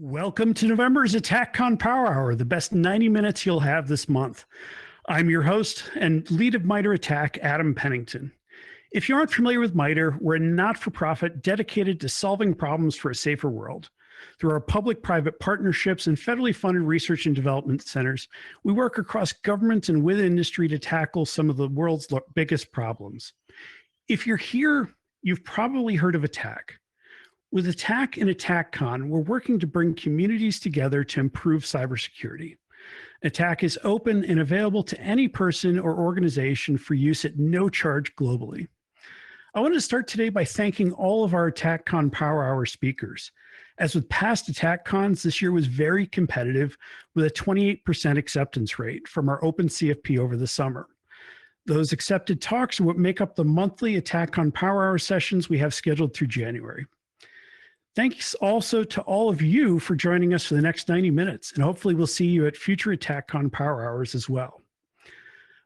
Welcome to November's ATT&CKcon Power Hour, the best 90 minutes you'll have this month. I'm your host and lead of MITRE ATT&CK, Adam Pennington. If you aren't familiar with MITRE, we're a not-for-profit dedicated to solving problems for a safer world. Through our public-private partnerships and federally funded research and development centers, we work across government and with industry to tackle some of the world's biggest problems. If you're here, you've probably heard of ATT&CK. With ATT&CK and ATT&CKcon, we're working to bring communities together to improve cybersecurity. ATT&CK is open and available to any person or organization for use at no charge globally. I want to start today by thanking all of our ATT&CKcon Power Hour speakers. As with past ATT&CKcons, this year was very competitive with a 28% acceptance rate from our open CFP over the summer. Those accepted talks are what make up the monthly ATT&CKcon Power Hour sessions we have scheduled through January. Thanks also to all of you for joining us for the next 90 minutes, and hopefully we'll see you at future ATT&CKcon Power Hours as well.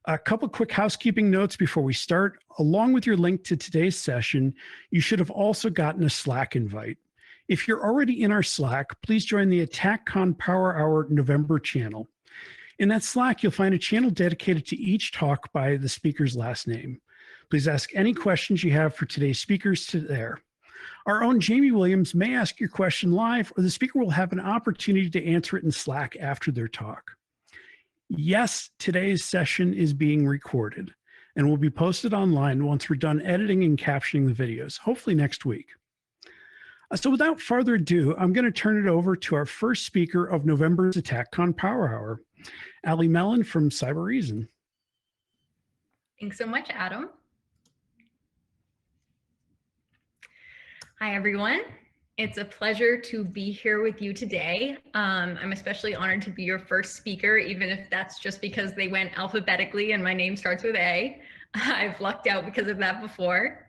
A couple quick housekeeping notes before we start. Along with your link to today's session, you should have also gotten a Slack invite. If you're already in our Slack, please join the ATT&CKcon Power Hour November channel. In that Slack, you'll find a channel dedicated to each talk by the speaker's last name. Please ask any questions you have for today's speakers there. Our own Jamie Williams may ask your question live, or the speaker will have an opportunity to answer it in Slack after their talk. Yes, today's session is being recorded and will be posted online once we're done editing and captioning the videos, hopefully next week. So without further ado, I'm going to turn it over to our first speaker of November's ATT&CKcon Power Hour, Ali Mellon from Cybereason. Thanks so much, Adam. Hi, everyone. It's a pleasure to be here with you today. I'm especially honored to be your first speaker, even if that's just because they went alphabetically and my name starts with A. I've lucked out because of that before.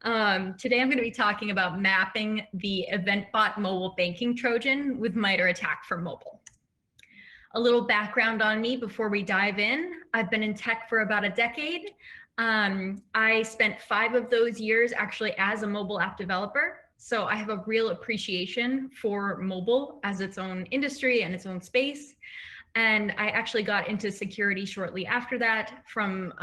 Today, I'm going to be talking about mapping the EventBot mobile banking Trojan with MITRE ATT&CK for mobile. A little background on me before we dive in. I've been in tech for about a decade. I spent 5 of those years actually as a mobile app developer. So I have a real appreciation for mobile as its own industry and its own space. And I actually got into security shortly after that from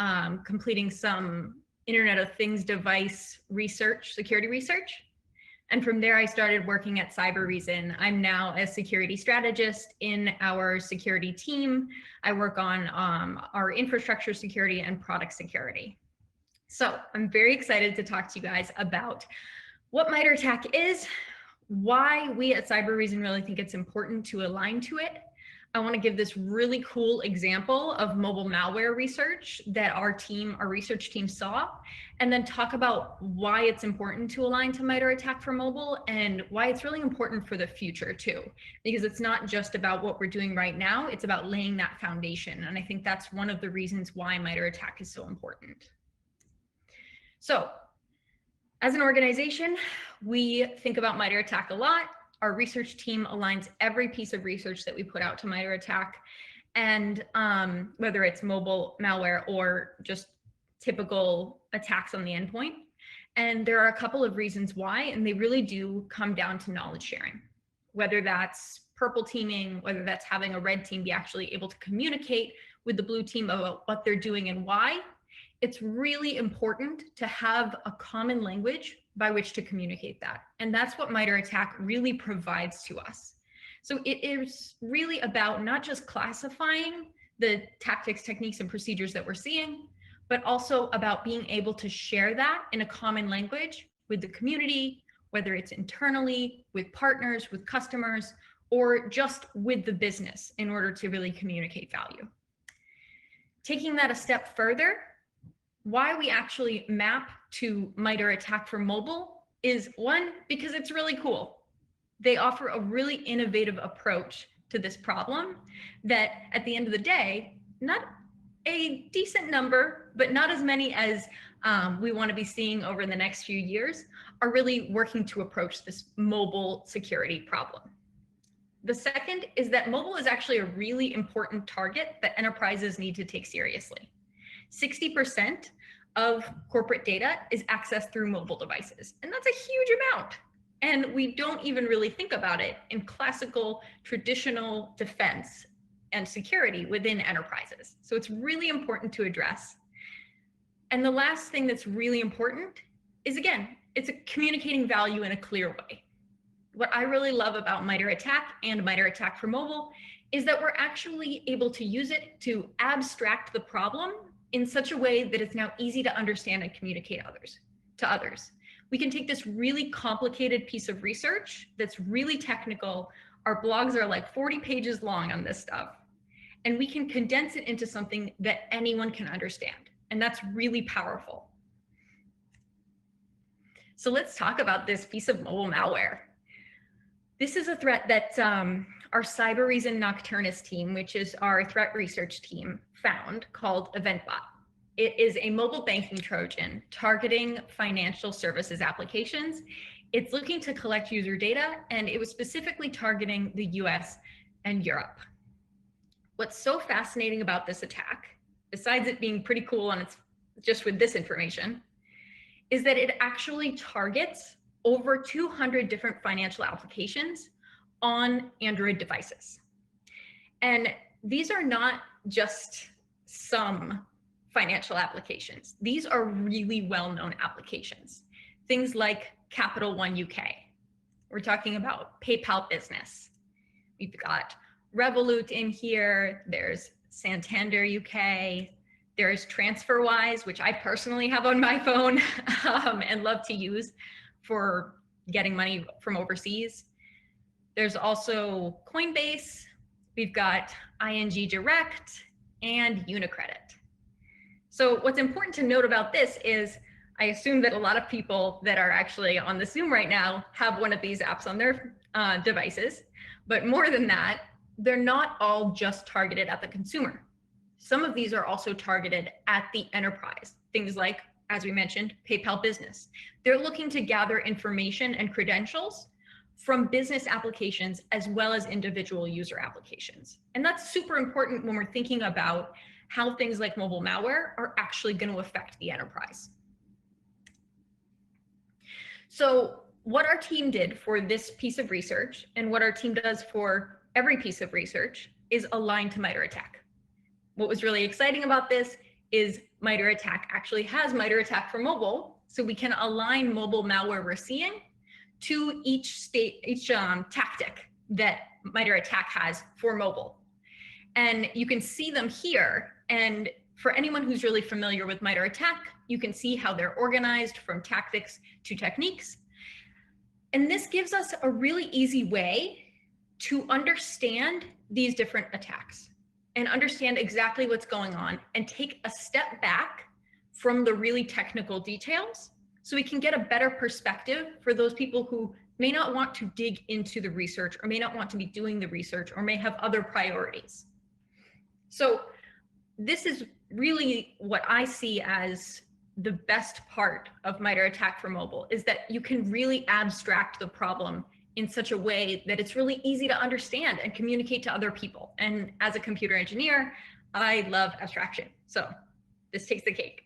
completing some Internet of Things device research, security research. And from there, I started working at Cybereason. I'm now a security strategist in our security team. I work on our infrastructure security and product security. So I'm very excited to talk to you guys about what MITRE ATT&CK is, why we at Cybereason really think it's important to align to it. I want to give this really cool example of mobile malware research that our research team saw, and then talk about why it's important to align to MITRE ATT&CK for mobile and why it's really important for the future too, because it's not just about what we're doing right now, it's about laying that foundation. And I think that's one of the reasons why MITRE ATT&CK is so important. So as an organization, we think about MITRE ATT&CK a lot. Our research team aligns every piece of research that we put out to MITRE ATT&CK, and whether it's mobile malware or just typical attacks on the endpoint. And there are a couple of reasons why, and they really do come down to knowledge sharing, whether that's purple teaming, whether that's having a red team be actually able to communicate with the blue team about what they're doing and why. It's really important to have a common language by which to communicate that. And that's what MITRE ATT&CK really provides to us. So it is really about not just classifying the tactics, techniques, and procedures that we're seeing, but also about being able to share that in a common language with the community, whether it's internally, with partners, with customers, or just with the business in order to really communicate value. Taking that a step further, why we actually map to MITRE ATT&CK for mobile is, one, because it's really cool. They offer a really innovative approach to this problem that at the end of the day, not a decent number, but not as many as we want to be seeing over the next few years, are really working to approach this mobile security problem. The second is that mobile is actually a really important target that enterprises need to take seriously. 60% of corporate data is accessed through mobile devices, and that's a huge amount. And we don't even really think about it in classical, traditional defense and security within enterprises. So it's really important to address. And the last thing that's really important is, again, it's communicating value in a clear way. What I really love about MITRE ATT&CK and MITRE ATT&CK for mobile is that we're actually able to use it to abstract the problem in such a way that it's now easy to understand and communicate to others. We can take this really complicated piece of research that's really technical. Our blogs are like 40 pages long on this stuff, and we can condense it into something that anyone can understand. And that's really powerful. So let's talk about this piece of mobile malware. This is a threat that our Cyber Reason Nocturnus team, which is our threat research team, found, called EventBot. It is a mobile banking Trojan targeting financial services applications. It's looking to collect user data, and it was specifically targeting the US and Europe. What's so fascinating about this attack, besides it being pretty cool on its just with this information, is that it actually targets over 200 different financial applications on Android devices. And these are not just some financial applications. These are really well-known applications. Things like Capital One UK. We're talking about PayPal Business. We've got Revolut in here. There's Santander UK. There's TransferWise, which I personally have on my phone and love to use for getting money from overseas. There's also Coinbase. We've got ING Direct and Unicredit. So what's important to note about this is I assume that a lot of people that are actually on the Zoom right now have one of these apps on their devices. But more than that, they're not all just targeted at the consumer. Some of these are also targeted at the enterprise. Things like, as we mentioned, PayPal Business. They're looking to gather information and credentials from business applications as well as individual user applications. And that's super important when we're thinking about how things like mobile malware are actually going to affect the enterprise. So what our team did for this piece of research, and what our team does for every piece of research, is align to MITRE ATT&CK. What was really exciting about this is MITRE ATT&CK actually has MITRE ATT&CK for mobile, so we can align mobile malware we're seeing to each tactic that MITRE ATT&CK has for mobile. And you can see them here. And for anyone who's really familiar with MITRE ATT&CK, you can see how they're organized from tactics to techniques. And this gives us a really easy way to understand these different attacks and understand exactly what's going on and take a step back from the really technical details so we can get a better perspective for those people who may not want to dig into the research or may not want to be doing the research or may have other priorities. So this is really what I see as the best part of MITRE ATT&CK for mobile, is that you can really abstract the problem in such a way that it's really easy to understand and communicate to other people. And as a computer engineer, I love abstraction. So this takes the cake.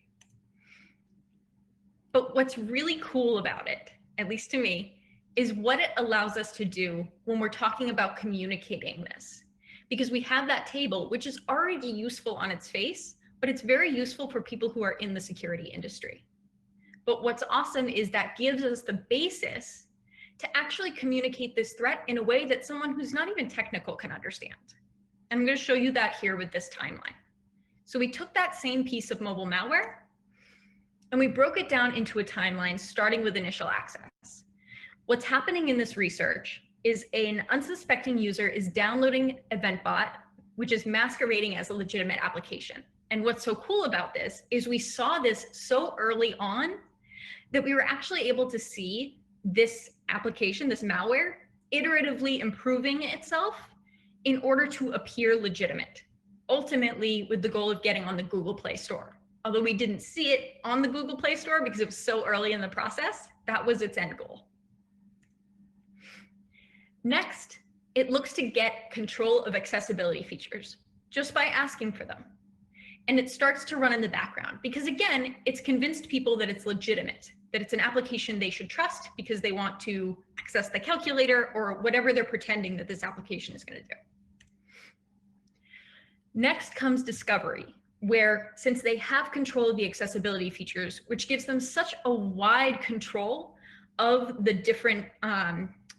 But what's really cool about it, at least to me, is what it allows us to do when we're talking about communicating this. Because we have that table, which is already useful on its face, but it's very useful for people who are in the security industry. But what's awesome is that gives us the basis to actually communicate this threat in a way that someone who's not even technical can understand. And I'm going to show you that here with this timeline. So we took that same piece of mobile malware and we broke it down into a timeline starting with initial access. What's happening in this research is an unsuspecting user is downloading EventBot, which is masquerading as a legitimate application. And what's so cool about this is we saw this so early on that we were actually able to see this application, this malware, iteratively improving itself in order to appear legitimate, ultimately with the goal of getting on the Google Play Store. Although we didn't see it on the Google Play Store because it was so early in the process, that was its end goal. Next, it looks to get control of accessibility features just by asking for them. And it starts to run in the background because, again, it's convinced people that it's legitimate, that it's an application they should trust because they want to access the calculator or whatever they're pretending that this application is going to do. Next comes discovery, where since they have control of the accessibility features, which gives them such a wide control of the different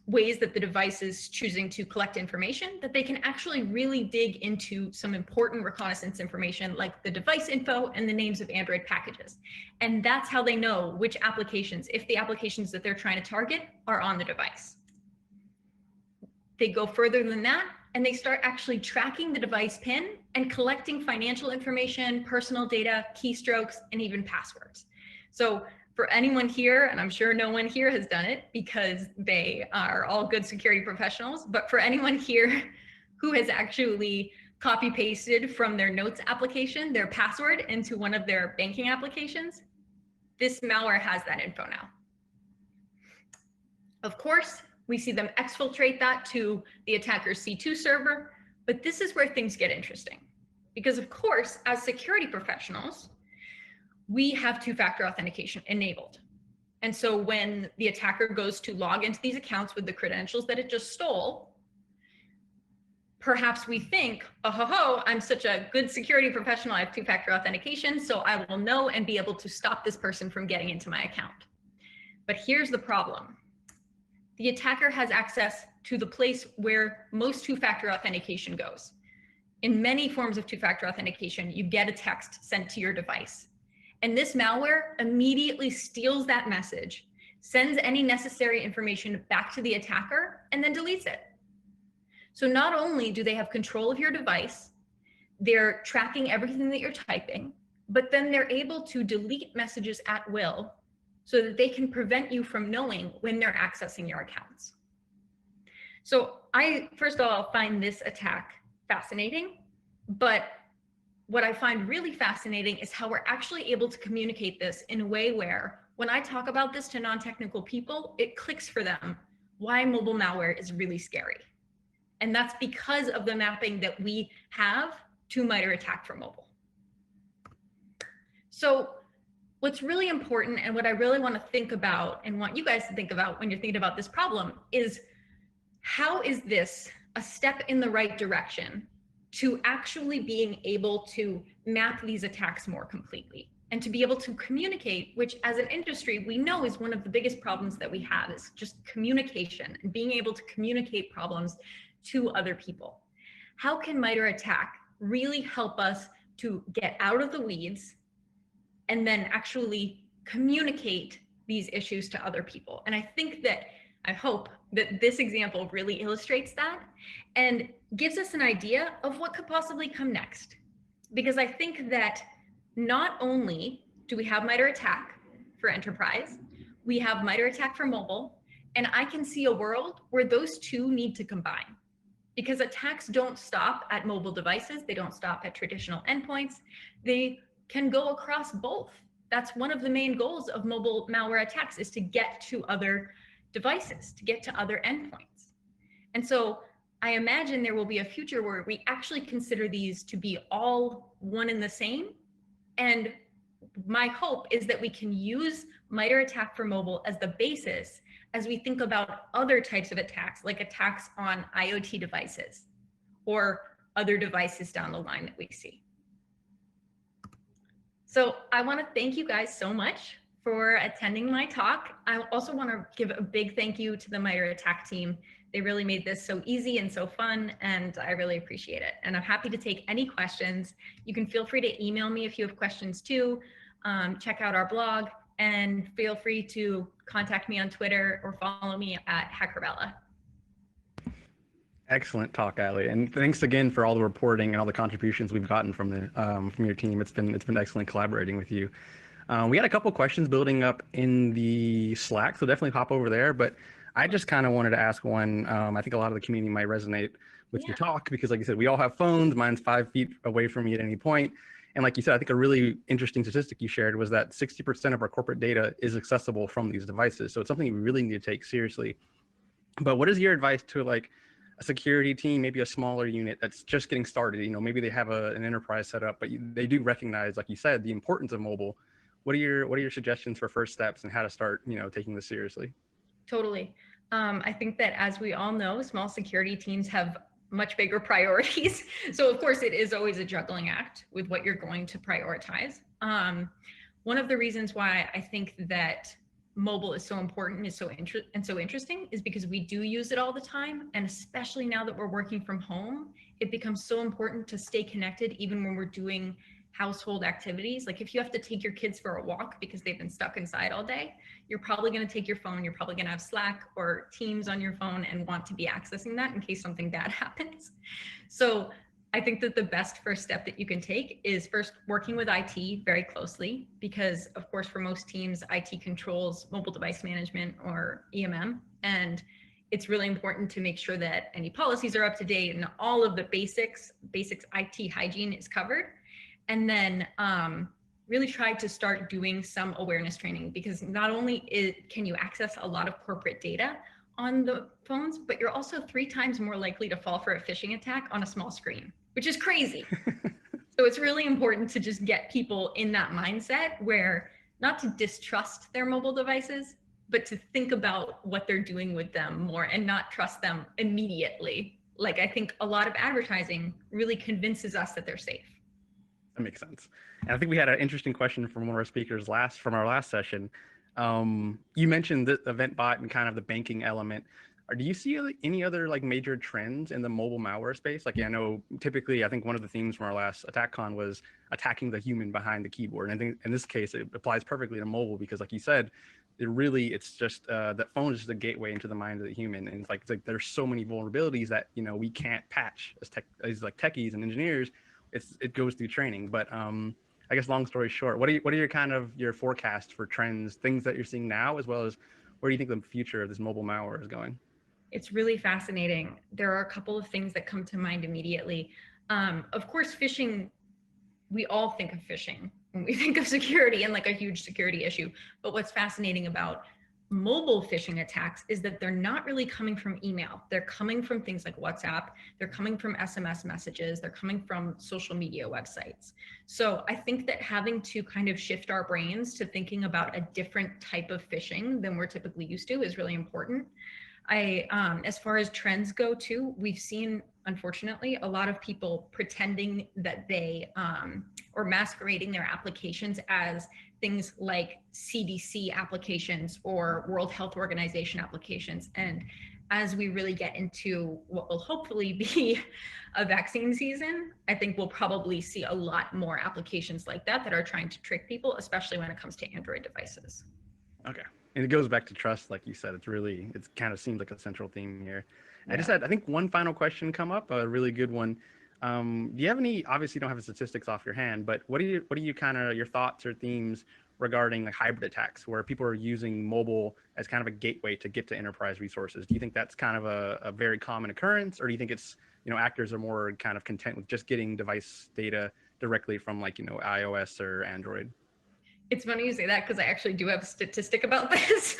ways that the device is choosing to collect information, that they can actually really dig into some important reconnaissance information like the device info and the names of Android packages. And that's how they know which applications, if the applications that they're trying to target are on the device. They go further than that, and they start actually tracking the device PIN and collecting financial information, personal data, keystrokes, and even passwords. So for anyone here, and I'm sure no one here has done it because they are all good security professionals, but for anyone here who has actually copy pasted from their notes application, their password into one of their banking applications, this malware has that info now. Of course, we see them exfiltrate that to the attacker's C2 server, but this is where things get interesting. Because of course, as security professionals, we have two-factor authentication enabled. And so when the attacker goes to log into these accounts with the credentials that it just stole, perhaps we think, oh ho ho, I'm such a good security professional, I have two-factor authentication, so I will know and be able to stop this person from getting into my account. But here's the problem. The attacker has access to the place where most two-factor authentication goes. In many forms of two-factor authentication, you get a text sent to your device. And this malware immediately steals that message, sends any necessary information back to the attacker, and then deletes it. So not only do they have control of your device, they're tracking everything that you're typing, but then they're able to delete messages at will so that they can prevent you from knowing when they're accessing your accounts. So I, first of all, find this attack fascinating, but what I find really fascinating is how we're actually able to communicate this in a way where when I talk about this to non-technical people, it clicks for them why mobile malware is really scary. And that's because of the mapping that we have to MITRE ATT&CK for mobile. So what's really important and what I really want to think about and want you guys to think about when you're thinking about this problem is how is this a step in the right direction to actually being able to map these attacks more completely and to be able to communicate, which as an industry, we know is one of the biggest problems that we have is just communication and being able to communicate problems to other people. How can MITRE ATT&CK really help us to get out of the weeds and then actually communicate these issues to other people? And I think that, I hope that this example really illustrates that and gives us an idea of what could possibly come next. Because I think that not only do we have MITRE ATT&CK for enterprise, we have MITRE ATT&CK for mobile, and I can see a world where those two need to combine. Because attacks don't stop at mobile devices, they don't stop at traditional endpoints, they can go across both. That's one of the main goals of mobile malware attacks is to get to other devices, to get to other endpoints. And so I imagine there will be a future where we actually consider these to be all one and the same. And my hope is that we can use MITRE ATT&CK for mobile as the basis as we think about other types of attacks, like attacks on IoT devices or other devices down the line that we see. So I want to thank you guys so much for attending my talk. I also want to give a big thank you to the MITRE ATT&CK team. They really made this so easy and so fun, and I really appreciate it. And I'm happy to take any questions. You can feel free to email me if you have questions too. Check out our blog and feel free to contact me on Twitter or follow me at Hackerbella. Excellent talk, Ali, and thanks again for all the reporting and all the contributions we've gotten from your team. It's been excellent collaborating with you. We had a couple questions building up in the Slack, so definitely hop over there. But I just kind of wanted to ask one. I think a lot of the community might resonate with your talk because, like you said, we all have phones. Mine's 5 feet away from me at any point. And like you said, I think a really interesting statistic you shared was that 60% of our corporate data is accessible from these devices. So it's something we really need to take seriously. But what is your advice to like a security team, maybe a smaller unit that's just getting started, maybe they have an enterprise set up, but they do recognize, like you said, the importance of mobile. What are your suggestions for first steps and how to start, taking this seriously? Totally. I think that, as we all know, small security teams have much bigger priorities. So of course it is always a juggling act with what you're going to prioritize. One of the reasons why I think that mobile is so important, is so interesting, is because we do use it all the time. And especially now that we're working from home, it becomes so important to stay connected even when we're doing household activities. Like if you have to take your kids for a walk because they've been stuck inside all day, you're probably going to take your phone, you're probably going to have Slack or Teams on your phone and want to be accessing that in case something bad happens. So I think that the best first step that you can take is first working with IT very closely, because of course for most teams, IT controls mobile device management, or EMM, and it's really important to make sure that any policies are up to date and all of the basics IT hygiene is covered. And then really try to start doing some awareness training, because not only can you access a lot of corporate data on the phones, but you're also 3 times more likely to fall for a phishing attack on a small screen, which is crazy. So it's really important to just get people in that mindset where not to distrust their mobile devices, but to think about what they're doing with them more and not trust them immediately. Like I think a lot of advertising really convinces us that they're safe. That makes sense. And I think we had an interesting question from one of our speakers from our last session. You mentioned the event bot and kind of the banking element. Or do you see any other like major trends in the mobile malware space? Like, I know typically, I think one of the themes from our last ATT&CKcon was attacking the human behind the keyboard. And I think in this case, it applies perfectly to mobile because, like you said, it's just that phone is just a gateway into the mind of the human. And it's like there's so many vulnerabilities that, we can't patch as like techies and engineers. It goes through training. But I guess long story short, what are your kind of your forecasts for trends, things that you're seeing now, as well as where do you think the future of this mobile malware is going? It's really fascinating. There are a couple of things that come to mind immediately. Of course, phishing, we all think of phishing when we think of security and like a huge security issue. But what's fascinating about mobile phishing attacks is that they're not really coming from email. They're coming from things like WhatsApp. They're coming from SMS messages. They're coming from social media websites. So I think that having to kind of shift our brains to thinking about a different type of phishing than we're typically used to is really important. As far as trends go too, we've seen, unfortunately, a lot of people pretending that they, or masquerading their applications as things like CDC applications or World Health Organization applications. And as we really get into what will hopefully be a vaccine season, I think we'll probably see a lot more applications like that are trying to trick people, especially when it comes to Android devices. Okay. And it goes back to trust, like you said. It kind of seems like a central theme here. Yeah. I just had, I think, one final question come up, a really good one. Do you have any, obviously you don't have the statistics off your hand, but what are you kind of your thoughts or themes regarding like hybrid attacks where people are using mobile as kind of a gateway to get to enterprise resources? Do you think that's kind of a very common occurrence, or do you think it's, actors are more kind of content with just getting device data directly from like, iOS or Android? It's funny you say that because I actually do have a statistic about this.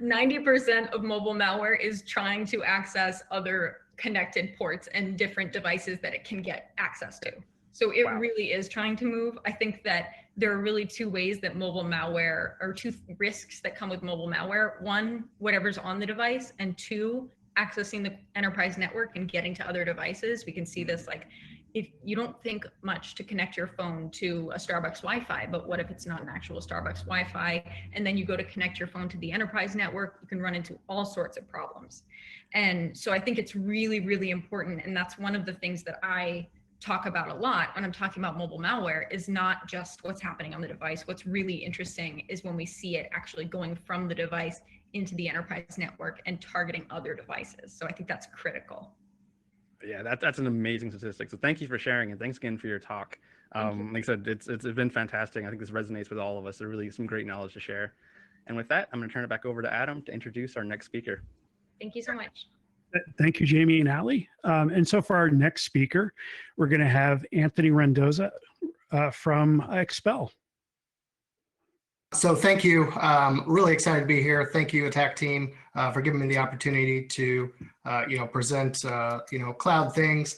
90% of mobile malware is trying to access other connected ports and different devices that it can get access to. So it really is trying to move. I think that there are really 2 ways that mobile malware, or 2 risks that come with mobile malware. 1, whatever's on the device, and 2, accessing the enterprise network and getting to other devices. We can see this like, if you don't think much to connect your phone to a Starbucks Wi-Fi, but what if it's not an actual Starbucks Wi-Fi? And then you go to connect your phone to the enterprise network, you can run into all sorts of problems. And so I think it's really, really important. And that's one of the things that I talk about a lot when I'm talking about mobile malware, is not just what's happening on the device. What's really interesting is when we see it actually going from the device into the enterprise network and targeting other devices. So I think that's critical. Yeah, that's an amazing statistic. So thank you for sharing, and thanks again for your talk. Like I said, it's been fantastic. I think this resonates with all of us. There's really some great knowledge to share. And with that, I'm going to turn it back over to Adam to introduce our next speaker. Thank you so much. Thank you, Jamie and Ali. And so for our next speaker, we're going to have Anthony Rendoza from Expel. So thank you. Really excited to be here. Thank you, Attack Team, for giving me the opportunity to, present, cloud things.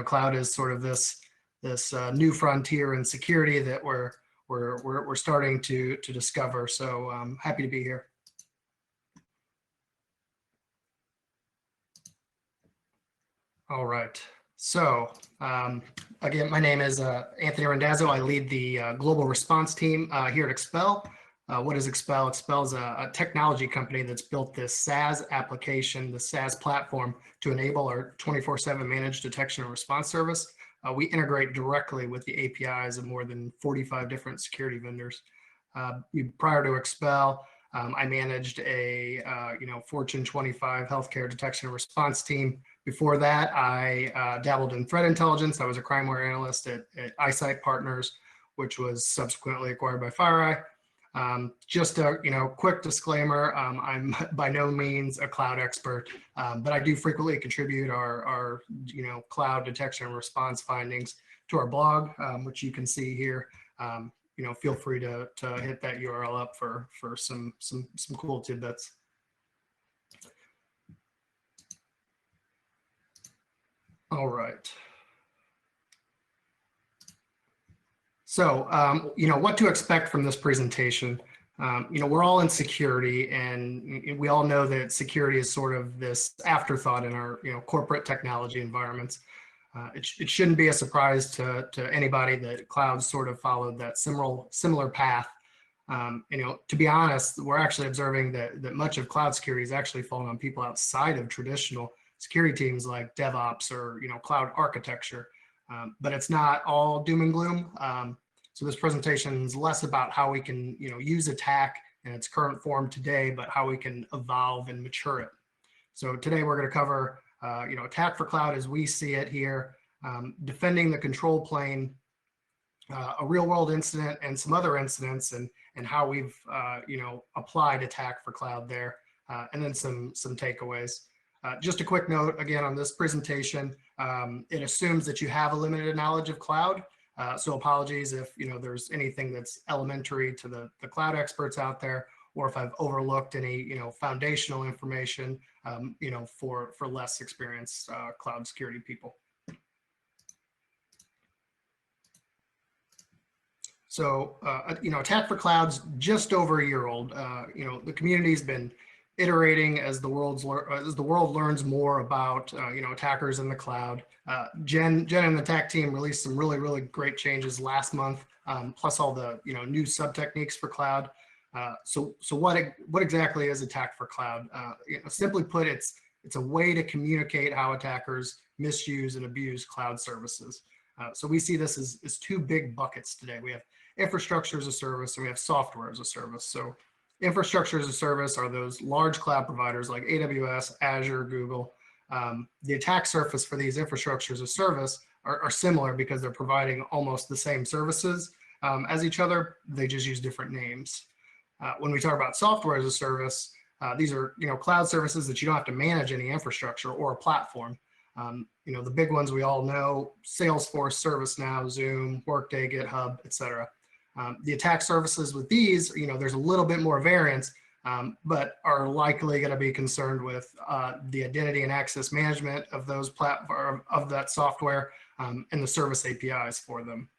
Cloud is sort of this new frontier in security that we're starting to discover. So I'm happy to be here. All right. So again, my name is Anthony Randazzo. I lead the global response team here at Expel. What is Expel? Expel is a technology company that's built this SaaS application, the SaaS platform, to enable our 24/7 managed detection and response service. We integrate directly with the APIs of more than 45 different security vendors. Prior to Expel, I managed a Fortune 25 healthcare detection and response team. Before that, I dabbled in threat intelligence. I was a crimeware analyst at Eyesight Partners, which was subsequently acquired by FireEye. Just a quick disclaimer, I'm by no means a cloud expert, but I do frequently contribute our cloud detection and response findings to our blog, which you can see here. Feel free to hit that URL up for some cool tidbits. All right. So, what to expect from this presentation. We're all in security, and we all know that security is sort of this afterthought in our, corporate technology environments. It shouldn't be a surprise to anybody that clouds sort of followed that similar path. To be honest, we're actually observing that much of cloud security is actually falling on people outside of traditional security teams like DevOps or cloud architecture. But it's not all doom and gloom. So this presentation is less about how we can use attack in its current form today, but how we can evolve and mature it. So today we're going to cover attack for cloud as we see it here, defending the control plane, a real world incident and some other incidents, and how we've applied attack for cloud there, and then some takeaways. Just a quick note again on this presentation, it assumes that you have a limited knowledge of cloud. So apologies if there's anything that's elementary to the cloud experts out there, or if I've overlooked any foundational information for less experienced cloud security people. So attack for cloud's just over a year old. The community's been iterating as the world learns more about attackers in the cloud. Jen and the attack team released some really great changes last month, plus all the new sub techniques for cloud. So what exactly is attack for cloud? Simply put, it's a way to communicate how attackers misuse and abuse cloud services. So we see this as two big buckets today. We have infrastructure as a service and we have software as a service. So infrastructure as a service are those large cloud providers like AWS, Azure, Google. The attack surface for these infrastructure as a service are similar because they're providing almost the same services as each other. They just use different names. When we talk about software as a service, these are cloud services that you don't have to manage any infrastructure or a platform. The big ones we all know: Salesforce, ServiceNow, Zoom, Workday, GitHub, etc. The attack surfaces with these, there's a little bit more variance, but are likely going to be concerned with the identity and access management of those of that software and the service APIs for them.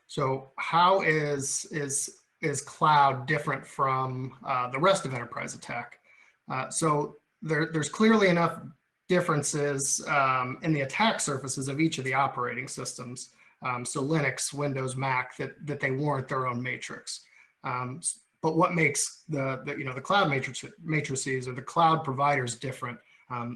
So how is cloud different from the rest of enterprise attack? So there's clearly enough differences in the attack surfaces of each of the operating systems. So Linux, Windows, Mac, that they warrant their own matrix. But what makes the cloud matrices or the cloud providers different?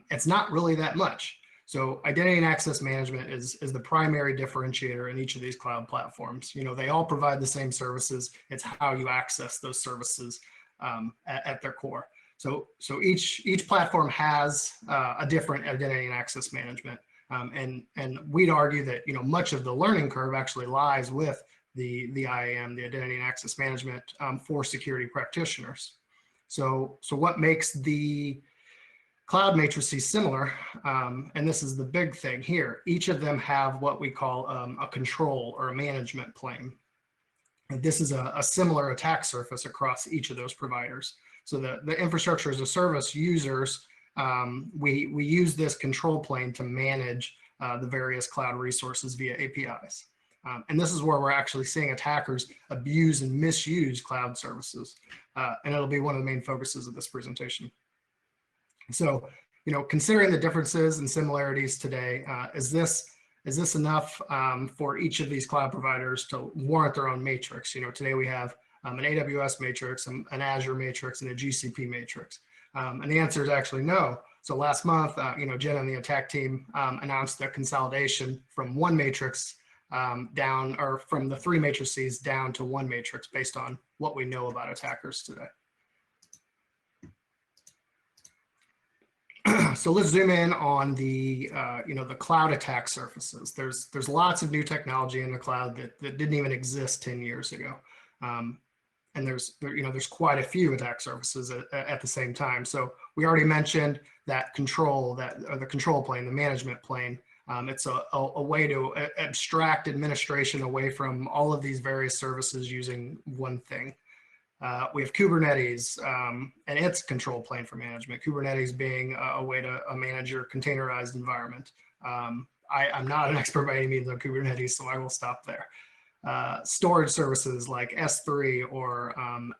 It's not really that much. So identity and access management is the primary differentiator in each of these cloud platforms. They all provide the same services. It's how you access those services at their core. So each platform has a different identity and access management, and we'd argue that much of the learning curve actually lies with the IAM, the identity and access management for security practitioners. So what makes the Cloud matrices similar, and this is the big thing here. Each of them have what we call a control or a management plane. And this is a similar attack surface across each of those providers. So the infrastructure as a service users, we use this control plane to manage the various cloud resources via APIs. And this is where we're actually seeing attackers abuse and misuse cloud services. And it'll be one of the main focuses of this presentation. So, considering the differences and similarities today, is this enough for each of these cloud providers to warrant their own matrix? Today we have an AWS matrix, an Azure matrix, and a GCP matrix. And the answer is actually no. So last month, Jen and the attack team announced the consolidation from one matrix down, or from the 3 matrices down to 1 matrix based on what we know about attackers today. So let's zoom in on the the cloud attack surfaces. There's lots of new technology in the cloud that didn't even exist 10 years ago, and there's quite a few attack surfaces at the same time. So we already mentioned that the control plane, the management plane. It's a way to abstract administration away from all of these various services using one thing. We have Kubernetes and its control plane for management. Kubernetes being a way to manage your containerized environment. I'm not an expert by any means on Kubernetes, so I will stop there. Storage services like S3 or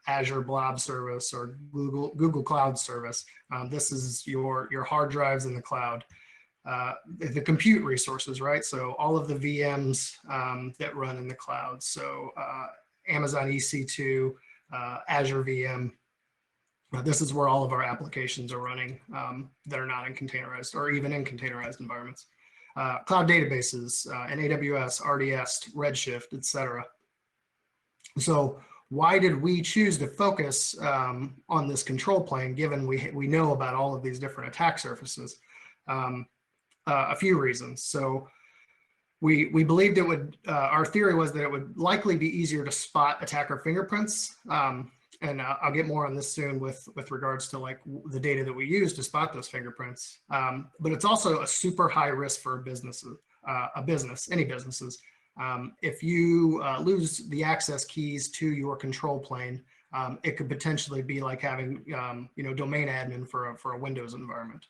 Azure Blob Service or Google Cloud Service. This is your hard drives in the cloud. The compute resources, right? So all of the VMs that run in the cloud. So Amazon EC2, Azure VM. This is where all of our applications are running that are not in containerized or even in containerized environments. Cloud databases in AWS, RDS, Redshift, etc. So why did we choose to focus on this control plane given we know about all of these different attack surfaces? A few reasons. So we believed it would, our theory was that it would likely be easier to spot attacker fingerprints. And I'll get more on this soon with regards to like the data that we use to spot those fingerprints. But it's also a super high risk for any businesses. If you lose the access keys to your control plane, it could potentially be like having domain admin for a Windows environment.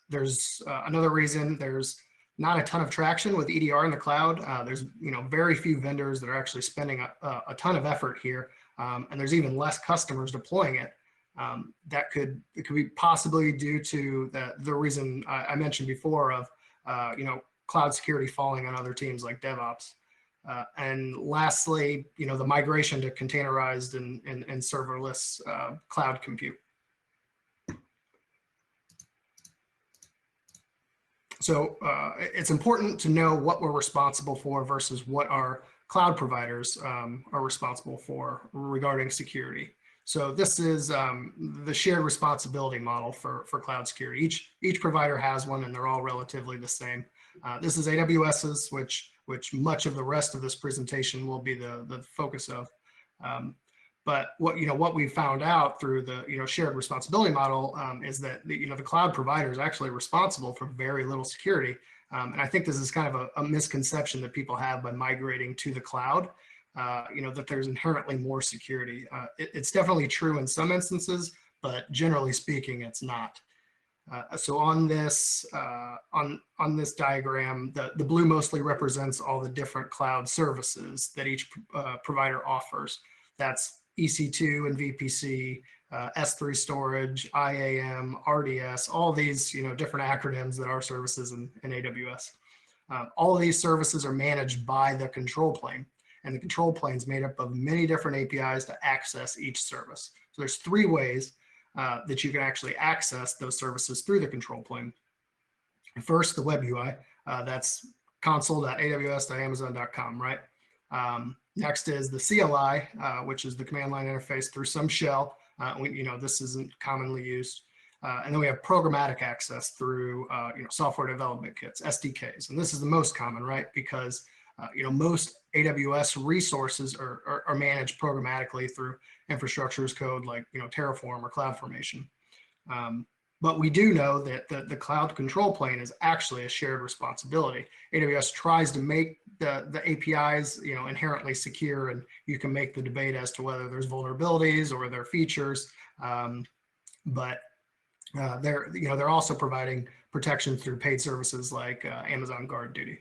There's another reason there's not a ton of traction with EDR in the cloud. There's very few vendors that are actually spending a ton of effort here, and there's even less customers deploying it. It could be possibly due to the reason I mentioned before of cloud security falling on other teams like DevOps. And lastly, the migration to containerized and serverless cloud compute. So it's important to know what we're responsible for versus what our cloud providers are responsible for regarding security. So this is the shared responsibility model for cloud security. Each provider has one and they're all relatively the same. This is AWS's, which much of the rest of this presentation will be the focus of. But what we found out through the shared responsibility model is that the cloud provider is actually responsible for very little security, and I think this is kind of a misconception that people have by migrating to the cloud. That there's inherently more security. It's definitely true in some instances, but generally speaking, it's not. So on this diagram, the blue mostly represents all the different cloud services that each provider offers. That's EC2 and VPC, S3 storage, IAM, RDS, all these different acronyms that are services in AWS. All of these services are managed by the control plane, and the control plane is made up of many different APIs to access each service. So there's 3 ways that you can actually access those services through the control plane. First, the web UI, that's console.aws.amazon.com, right? Next is the CLI, which is the command line interface through some shell. This isn't commonly used. And then we have programmatic access through software development kits, SDKs. And this is the most common, right? Because most AWS resources are managed programmatically through infrastructure as code like Terraform or CloudFormation. But we do know that the cloud control plane is actually a shared responsibility. AWS tries to make the APIs, inherently secure, and you can make the debate as to whether there's vulnerabilities or there are features. But they're also providing protection through paid services like Amazon Guard Duty.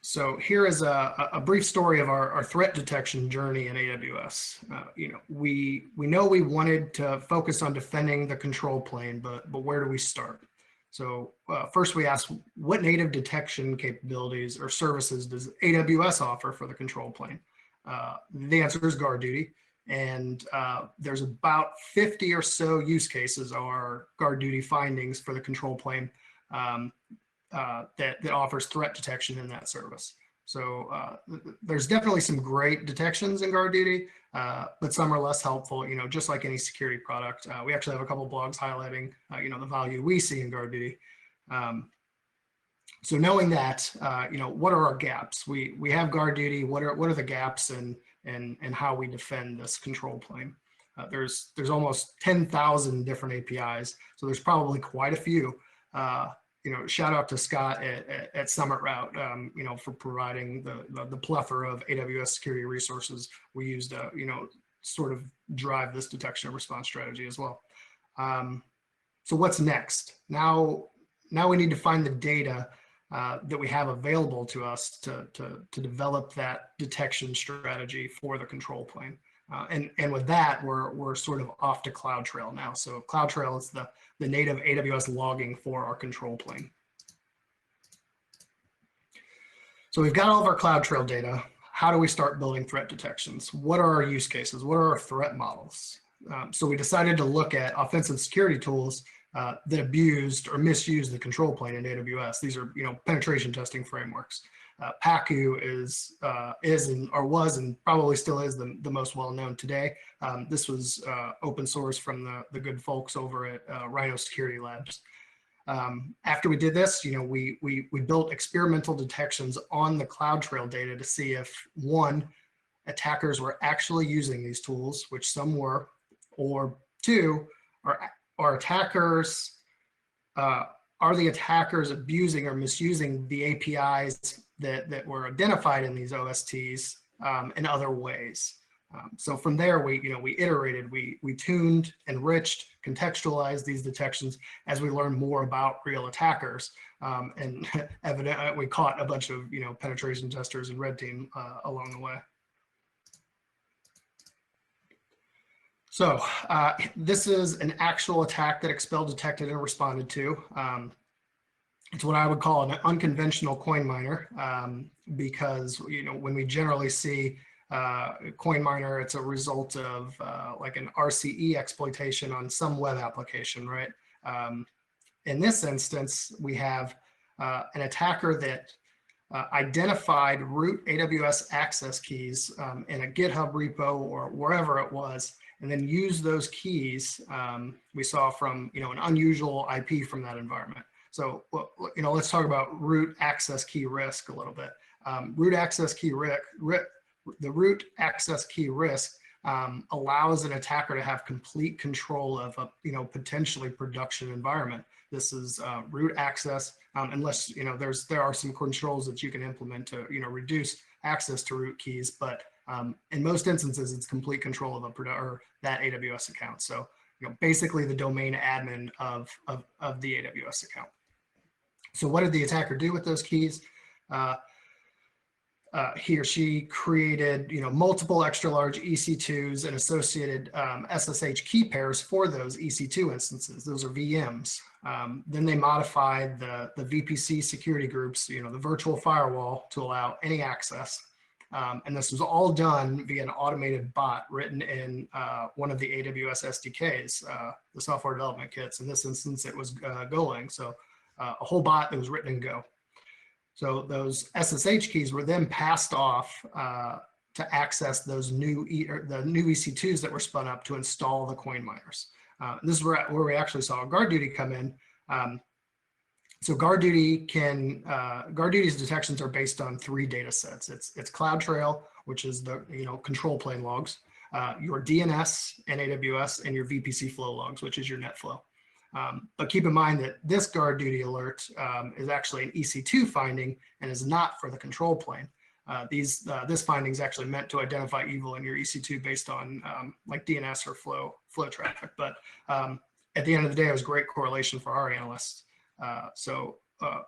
So here is a brief story of our threat detection journey in AWS. We know we wanted to focus on defending the control plane, but where do we start? So first we asked, what native detection capabilities or services does AWS offer for the control plane? The answer is Guard Duty. And there's about 50 or so use cases or Guard Duty findings for the control plane that offers threat detection in that service. So there's definitely some great detections in Guard Duty, but some are less helpful, just like any security product. We actually have a couple of blogs highlighting, the value we see in Guard Duty. So knowing that, what are our gaps? We have Guard Duty. What are the gaps and how we defend this control plane? There's almost 10,000 different APIs, so there's probably quite a few. Shout out to Scott at Summit Route, for providing the plethora of AWS security resources we use to, sort of drive this detection and response strategy as well. So what's next? Now we need to find the data that we have available to us to develop that detection strategy for the control plane. And with that, we're sort of off to CloudTrail now. So CloudTrail is the native AWS logging for our control plane. So we've got all of our CloudTrail data. How do we start building threat detections? What are our use cases? What are our threat models? So we decided to look at offensive security tools that abused or misused the control plane in AWS. These are, penetration testing frameworks. PACU is and probably still is the most well-known today. This was open source from the good folks over at Rhino Security Labs. After we did this, we built experimental detections on the CloudTrail data to see if, one, attackers were actually using these tools, which some were, or two, are the attackers abusing or misusing the APIs that were identified in these OSTs in other ways. So from there, we iterated, we tuned, enriched, contextualized these detections as we learned more about real attackers. And evidently, we caught a bunch of penetration testers and red team along the way. So this is an actual attack that Expel detected and responded to. It's what I would call an unconventional coin miner because, when we generally see coin miner, it's a result of like an RCE exploitation on some web application, right? In this instance, we have an attacker that identified root AWS access keys in a GitHub repo or wherever it was, and then used those keys we saw from an unusual IP from that environment. So let's talk about root access key risk a little bit. Root access key risk. The root access key risk allows an attacker to have complete control of a potentially production environment. This is root access, unless there are some controls that you can implement to reduce access to root keys, but in most instances it's complete control of that AWS account. So basically the domain admin of the AWS account. So what did the attacker do with those keys? He or she created multiple extra large EC2s and associated SSH key pairs for those EC2 instances. Those are VMs. Then they modified the VPC security groups, the virtual firewall, to allow any access. And this was all done via an automated bot written in one of the AWS SDKs, the software development kits. In this instance, it was Golang. So a whole bot that was written in Go. So those SSH keys were then passed off to access those new EC2s that were spun up to install the coin miners. This is where we actually saw Guard Duty come in. So Guard Duty's detections are based on 3 data sets. It's CloudTrail, which is the control plane logs. your DNS in AWS and your VPC flow logs, which is your net flow. But keep in mind that this guard duty alert is actually an EC2 finding and is not for the control plane. This finding is actually meant to identify evil in your EC2 based on like DNS or flow traffic. But at the end of the day, it was great correlation for our analysts.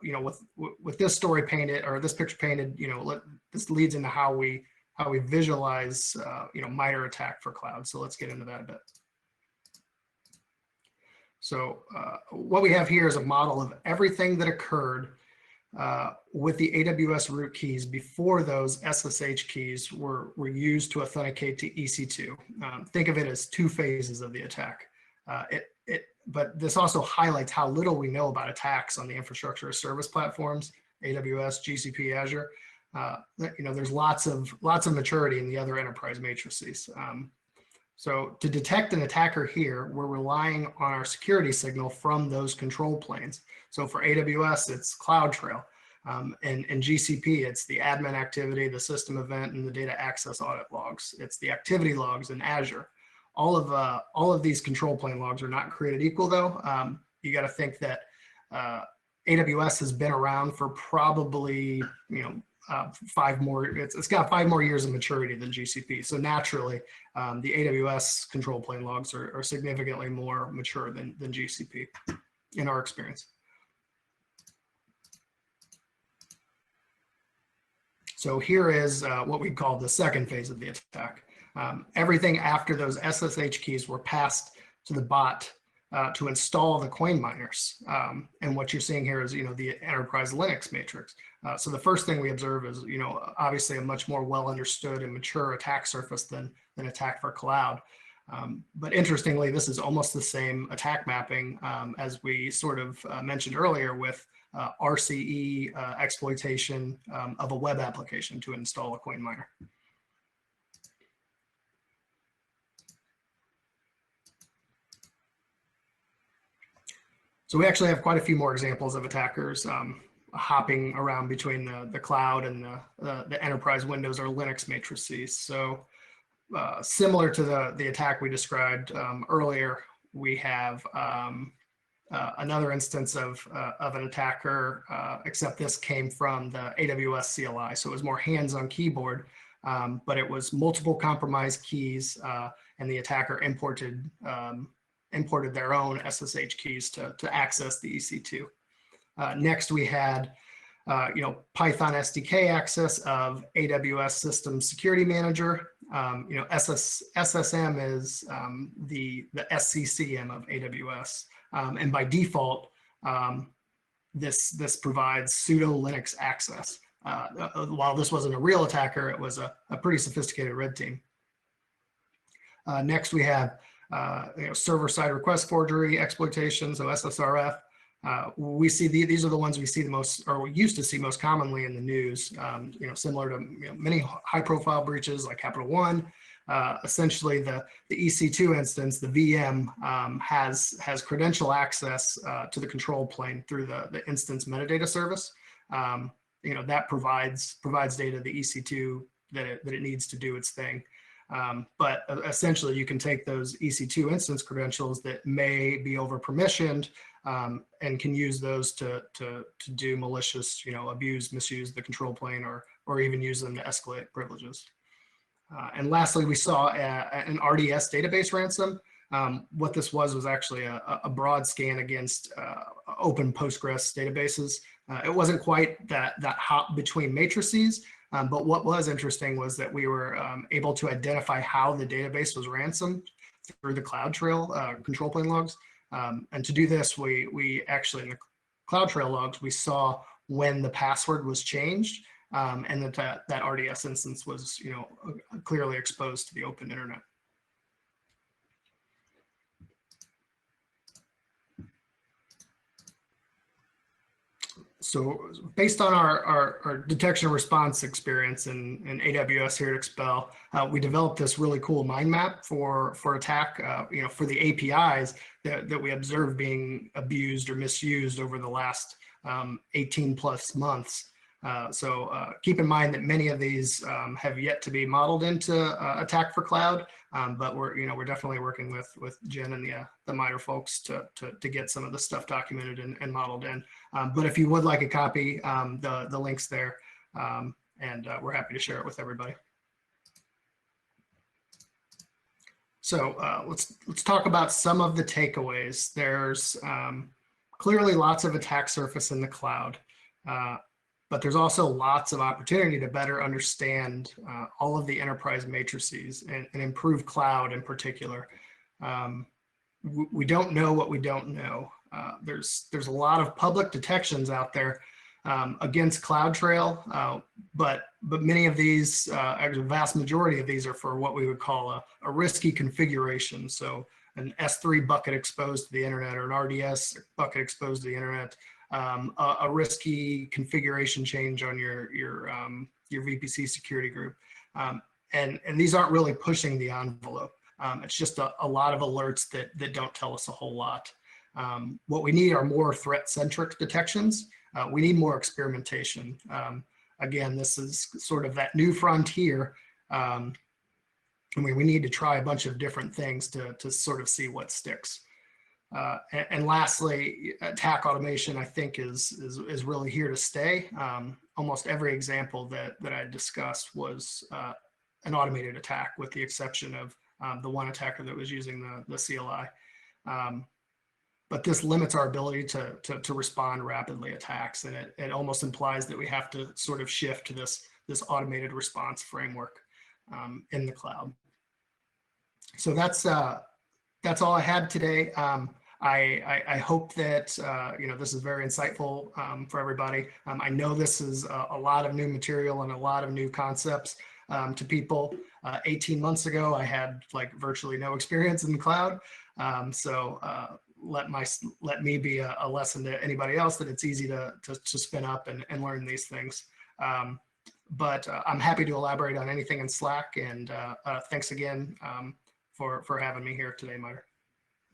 You know, with this story painted, or this picture painted, you know, this leads into how we visualize you know, MITRE ATT&CK for cloud. So let's get into that a bit. So what we have here is a model of everything that occurred with the AWS root keys before those SSH keys were used to authenticate to EC2. Think of it as two phases of the attack. But this also highlights how little we know about attacks on the infrastructure as service platforms, AWS, GCP, Azure. You know, there's lots of maturity in the other enterprise matrices. So to detect an attacker here, we're relying on our security signal from those control planes. So for AWS, it's CloudTrail. And GCP, it's the admin activity, the system event, and the data access audit logs. It's the activity logs in Azure. All of these control plane logs are not created equal, though. You got to think that AWS has been around for probably, you know, it's got 5 more years of maturity than GCP. So naturally, the AWS control plane logs are significantly more mature than GCP in our experience. So here is what we call the second phase of the attack. Everything after those SSH keys were passed to the bot to install the coin miners. And what you're seeing here is, you know, the enterprise Linux matrix. So the first thing we observe is, you know, obviously a much more well understood and mature attack surface than attack for cloud. But interestingly, this is almost the same attack mapping as we sort of mentioned earlier with RCE exploitation of a web application to install a coin miner. So we actually have quite a few more examples of attackers hopping around between the cloud and the enterprise Windows or Linux matrices. So similar to the attack we described earlier, we have another instance of an attacker, except this came from the AWS CLI. So it was more hands-on keyboard, but it was multiple compromised keys, and the attacker imported their own SSH keys to access the EC2. Next, we had you know, Python SDK access of AWS System Security Manager. You know, SSM is the SCCM of AWS, and by default, this provides pseudo Linux access. While this wasn't a real attacker, it was a pretty sophisticated red team. Next, we have you know, server-side request forgery exploitation, so SSRF. We see these are the ones we see the most, or we used to see most commonly in the news. You know, similar to, you know, many high-profile breaches like Capital One. Essentially, the EC2 instance, the VM, has credential access to the control plane through the instance metadata service. You know, that provides data to the EC2 that it needs to do its thing. But essentially, you can take those EC2 instance credentials that may be over permissioned and can use those to do malicious, you know, abuse, misuse the control plane, or even use them to escalate privileges. And lastly, we saw an RDS database ransom. What this was actually a broad scan against open Postgres databases. It wasn't quite that hop between matrices. But what was interesting was that we were able to identify how the database was ransomed through the CloudTrail control plane logs. And to do this, we actually, in the CloudTrail logs, we saw when the password was changed, and that RDS instance was, you know, clearly exposed to the open internet. So based on our detection and response experience in AWS here at Expel, we developed this really cool mind map for attack, you know, for the APIs that we observed being abused or misused over the last 18 plus months. So keep in mind that many of these have yet to be modeled into Attack for Cloud, but we're definitely working with Jen and the MITRE folks to get some of this stuff documented and modeled in. But if you would like a copy, the link's there, and we're happy to share it with everybody. So let's talk about some of the takeaways. There's clearly lots of attack surface in the cloud, but there's also lots of opportunity to better understand all of the enterprise matrices and improve cloud in particular. We don't know what we don't know. There's a lot of public detections out there against CloudTrail, but many of these, actually the vast majority of these are for what we would call a risky configuration. So an S3 bucket exposed to the internet or an RDS bucket exposed to the internet, a risky configuration change on your VPC security group. And these aren't really pushing the envelope. It's just a lot of alerts that don't tell us a whole lot. What we need are more threat-centric detections. We need more experimentation. Again, this is sort of that new frontier. I mean, we need to try a bunch of different things to sort of see what sticks. And lastly, attack automation, I think, is really here to stay. Almost every example that I discussed was an automated attack, with the exception of the one attacker that was using the CLI. But this limits our ability to respond rapidly attacks, and it almost implies that we have to sort of shift to this automated response framework in the cloud. So that's all I had today. I hope that this is very insightful for everybody. I know this is a lot of new material and a lot of new concepts to people. 18 months ago, I had like virtually no experience in the cloud. So let me be a lesson to anybody else that it's easy to spin up and learn these things. But I'm happy to elaborate on anything in Slack, and thanks again for having me here today, MITRE.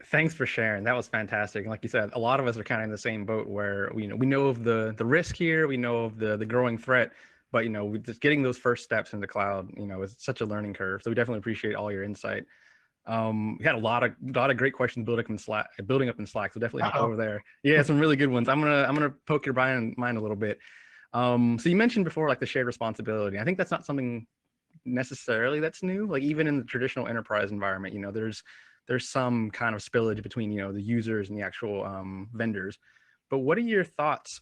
Thanks for sharing. That was fantastic. Like you said, a lot of us are kind of in the same boat where we know of the risk here, we know of the growing threat, but just getting those first steps in the cloud, is such a learning curve. So we definitely appreciate all your insight. We had a lot of great questions building up in Slack. So definitely hop over there. Yeah, some really good ones. I'm gonna poke your mind a little bit. So you mentioned before, like the shared responsibility. I think that's not something necessarily that's new. Like even in the traditional enterprise environment, there's some kind of spillage between the users and the actual vendors. But what are your thoughts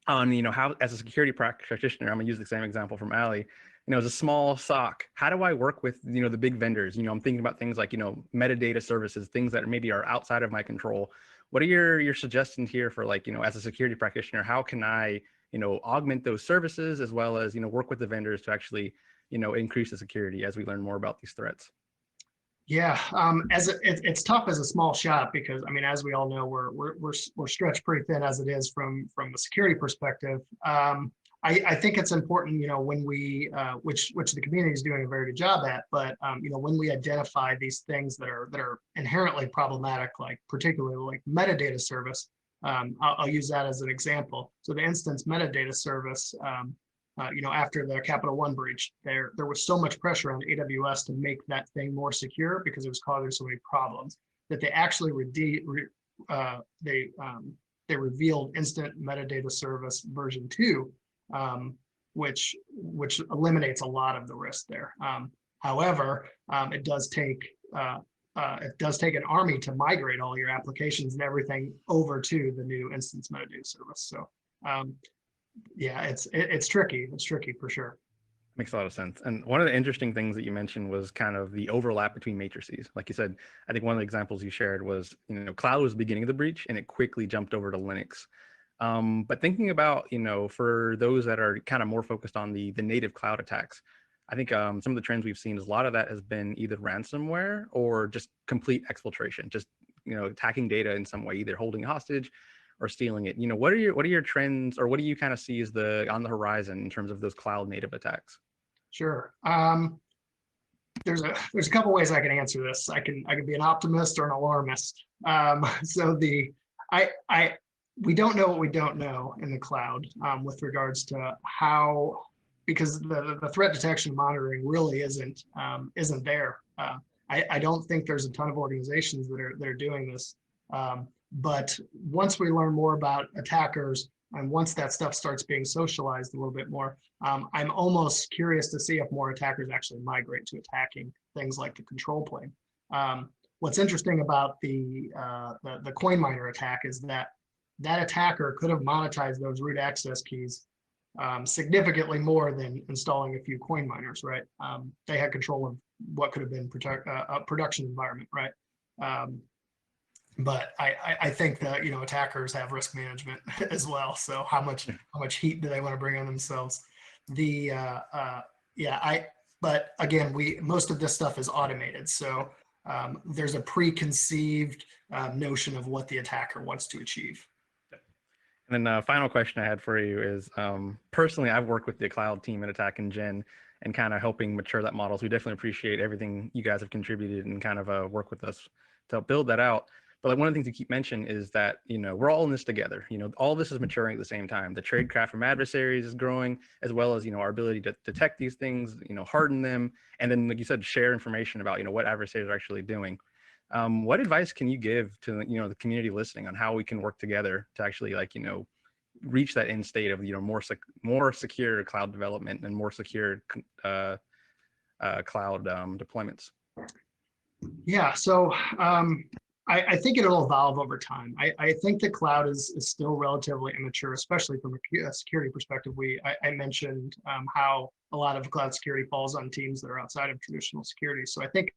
on how, as a security practitioner, I'm gonna use the same example from Ali, as a small SOC, how do I work with the big vendors? I'm thinking about things like metadata services, things that maybe are outside of my control. What are your suggestions here for, like, as a security practitioner, how can I augment those services, as well as work with the vendors to actually increase the security as we learn more about these threats? Yeah, it's tough as a small shop, because I mean, as we all know, we're stretched pretty thin as it is from a security perspective. I think it's important, when we, which the community is doing a very good job at, but when we identify these things that are inherently problematic, like particularly like metadata service, I'll use that as an example. So the instance metadata service, after the Capital One breach, there was so much pressure on AWS to make that thing more secure, because it was causing so many problems, that they actually they revealed instant metadata service version 2, which eliminates a lot of the risk there. However, it does take an army to migrate all your applications and everything over to the new instance metadata service. So yeah, it's tricky. It's tricky for sure. Makes a lot of sense. And one of the interesting things that you mentioned was kind of the overlap between matrices. Like you said, I think one of the examples you shared was, cloud was the beginning of the breach and it quickly jumped over to Linux. But thinking about, for those that are kind of more focused on the native cloud attacks, I think some of the trends we've seen is a lot of that has been either ransomware or just complete exfiltration, just, attacking data in some way, either holding hostage or stealing it. What are your trends, or what do you kind of see as on the horizon in terms of those cloud native attacks? Sure. There's a couple ways I can answer this. I can be an optimist or an alarmist. So we don't know what we don't know in the cloud with regards to how, because the threat detection monitoring really isn't there. I don't think there's a ton of organizations that are doing this. But once we learn more about attackers, and once that stuff starts being socialized a little bit more, I'm almost curious to see if more attackers actually migrate to attacking things like the control plane. What's interesting about the coin miner attack is that attacker could have monetized those root access keys significantly more than installing a few coin miners, right? They had control of what could have been a production environment, right? But I think that, you know, attackers have risk management as well. So how much heat do they want to bring on themselves? But again, most of this stuff is automated. So there's a preconceived notion of what the attacker wants to achieve. And then the final question I had for you is, personally, I've worked with the cloud team at ATT&CKcon and kind of helping mature that model. So we definitely appreciate everything you guys have contributed and kind of work with us to build that out. But like one of the things you keep mentioning is that, you know, we're all in this together. You know, all this is maturing at the same time. The tradecraft from adversaries is growing, as well as, you know, our ability to detect these things, you know, harden them, and then, like you said, share information about, you know, what adversaries are actually doing. What advice can you give to, you know, the community listening on how we can work together to actually, like, you know, reach that end state of, you know, more secure cloud development and more secure cloud deployments? Yeah, so I think it'll evolve over time. I think the cloud is still relatively immature, especially from a security perspective. I mentioned how a lot of cloud security falls on teams that are outside of traditional security. So I think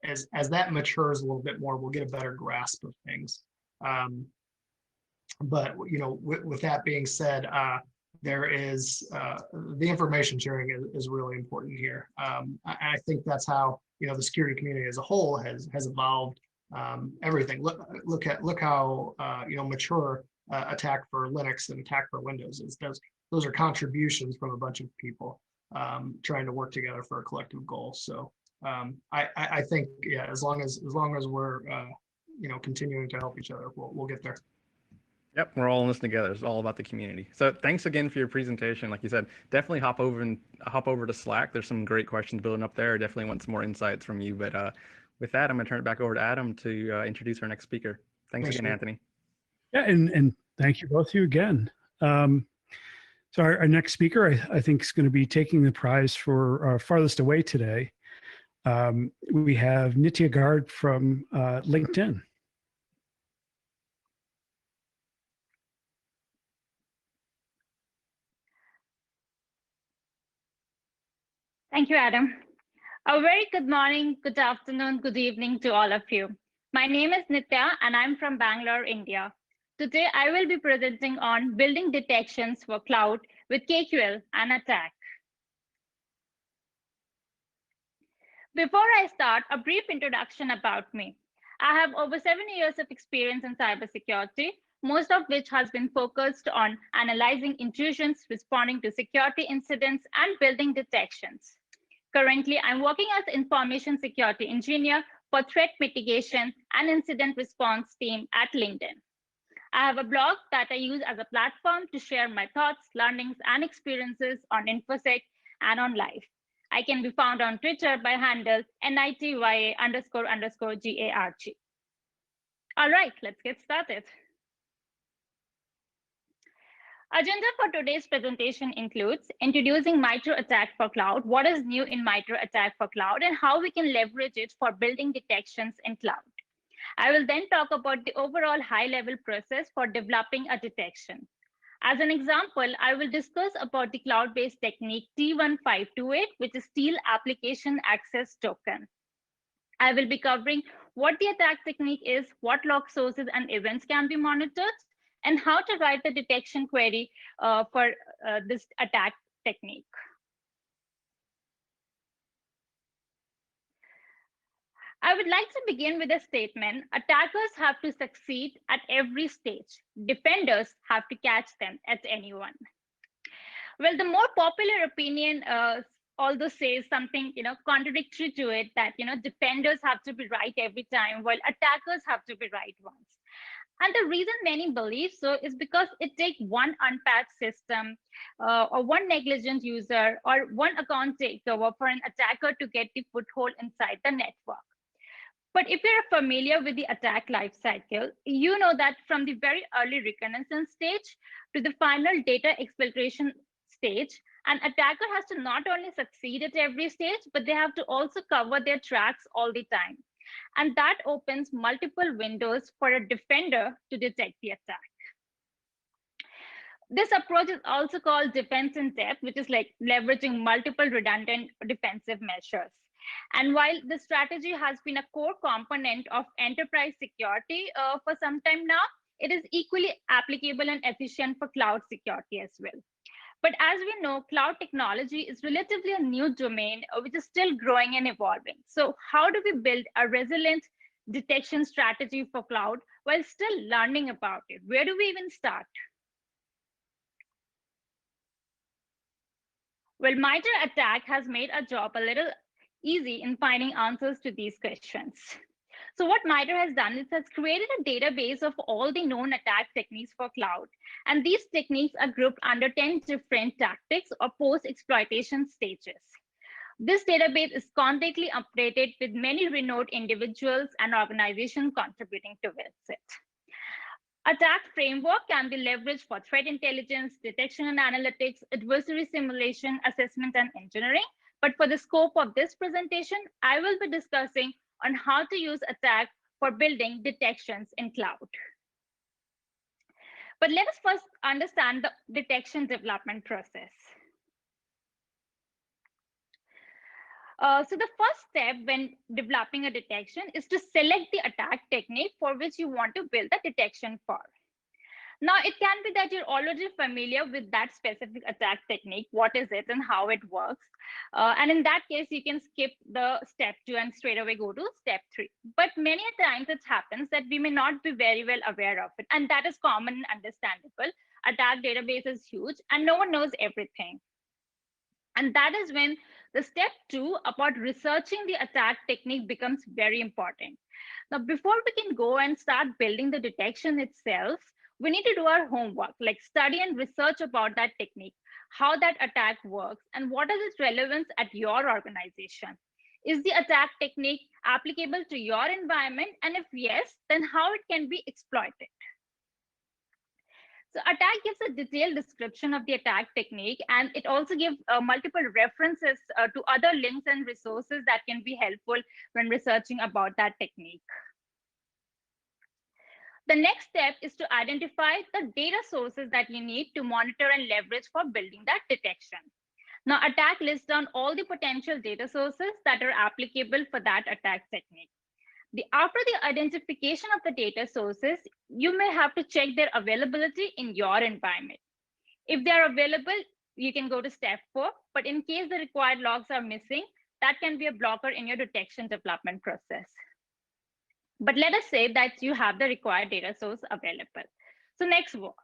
as that matures a little bit more, we'll get a better grasp of things. But you know, with that being said, there is the information sharing is really important here. I think that's how, you know, the security community as a whole has evolved. Everything. Look how you know, mature attack for Linux and attack for Windows is. Those are contributions from a bunch of people trying to work together for a collective goal. So I think, yeah, as long as we're you know, continuing to help each other, we'll get there. Yep, we're all in this together. It's all about the community. So thanks again for your presentation. Like you said, definitely hop over to Slack. There's some great questions building up there. Definitely want some more insights from you. But with that, I'm going to turn it back over to Adam to introduce our next speaker. Thanks again, Anthony. Yeah, and thank you both of you again. So our next speaker, I think, is going to be taking the prize for farthest away today. We have Nitya Garg from LinkedIn. Thank you, Adam. A very good morning, good afternoon, good evening to all of you. My name is Nitya and I'm from Bangalore, India. Today, I will be presenting on building detections for cloud with KQL and ATT&CK. Before I start, a brief introduction about me. I have over 7 years of experience in cybersecurity, most of which has been focused on analyzing intrusions, responding to security incidents, and building detections. Currently, I'm working as information security engineer for threat mitigation and incident response team at LinkedIn. I have a blog that I use as a platform to share my thoughts, learnings, and experiences on InfoSec and on life. I can be found on Twitter by handle NITYA__GARG. All right, let's get started. Agenda for today's presentation includes introducing MITRE ATT&CK for Cloud, what is new in MITRE ATT&CK for Cloud, and how we can leverage it for building detections in cloud. I will then talk about the overall high-level process for developing a detection. As an example, I will discuss about the cloud-based technique T1528, which is Steal Application Access Token. I will be covering what the attack technique is, what log sources and events can be monitored, and how to write the detection query for this attack technique. I would like to begin with a statement. Attackers have to succeed at every stage. Defenders have to catch them at any one. Well, the more popular opinion although says something, you know, contradictory to it, that, you know, defenders have to be right every time, while attackers have to be right once. And the reason many believe so is because it takes one unpatched system or one negligent user or one account takeover for an attacker to get the foothold inside the network. But if you're familiar with the attack lifecycle, you know that from the very early reconnaissance stage to the final data exfiltration stage, an attacker has to not only succeed at every stage, but they have to also cover their tracks all the time. And that opens multiple windows for a defender to detect the attack. This approach is also called defense in depth, which is like leveraging multiple redundant defensive measures. And while the strategy has been a core component of enterprise security for some time now, it is equally applicable and efficient for cloud security as well. But as we know, cloud technology is relatively a new domain, which is still growing and evolving. So how do we build a resilient detection strategy for cloud while still learning about it? Where do we even start? Well, MITRE ATT&CK has made our job a little easy in finding answers to these questions. So what MITRE has done is has created a database of all the known attack techniques for cloud. And these techniques are grouped under 10 different tactics or post-exploitation stages. This database is constantly updated with many renowned individuals and organizations contributing towards it. Attack framework can be leveraged for threat intelligence, detection and analytics, adversary simulation, assessment, and engineering. But for the scope of this presentation, I will be discussing on how to use attack for building detections in cloud. But let us first understand the detection development process. So the first step when developing a detection is to select the attack technique for which you want to build the detection for. Now, it can be that you're already familiar with that specific attack technique, what is it and how it works. And in that case, you can skip the step 2 and straight away go to step 3. But many times it happens that we may not be very well aware of it. And that is common and understandable. Attack database is huge and no one knows everything. And that is when the step 2 about researching the attack technique becomes very important. Now, before we can go and start building the detection itself, we need to do our homework, like study and research about that technique, how that attack works, and what is its relevance at your organization. Is the attack technique applicable to your environment? And if yes, then how it can be exploited. So attack gives a detailed description of the attack technique, and it also gives multiple references to other links and resources that can be helpful when researching about that technique. The next step is to identify the data sources that you need to monitor and leverage for building that detection. Now, attack lists down all the potential data sources that are applicable for that attack technique. After the identification of the data sources, you may have to check their availability in your environment. If they are available, you can go to step 4, but in case the required logs are missing, that can be a blocker in your detection development process. But let us say that you have the required data source available. So next what?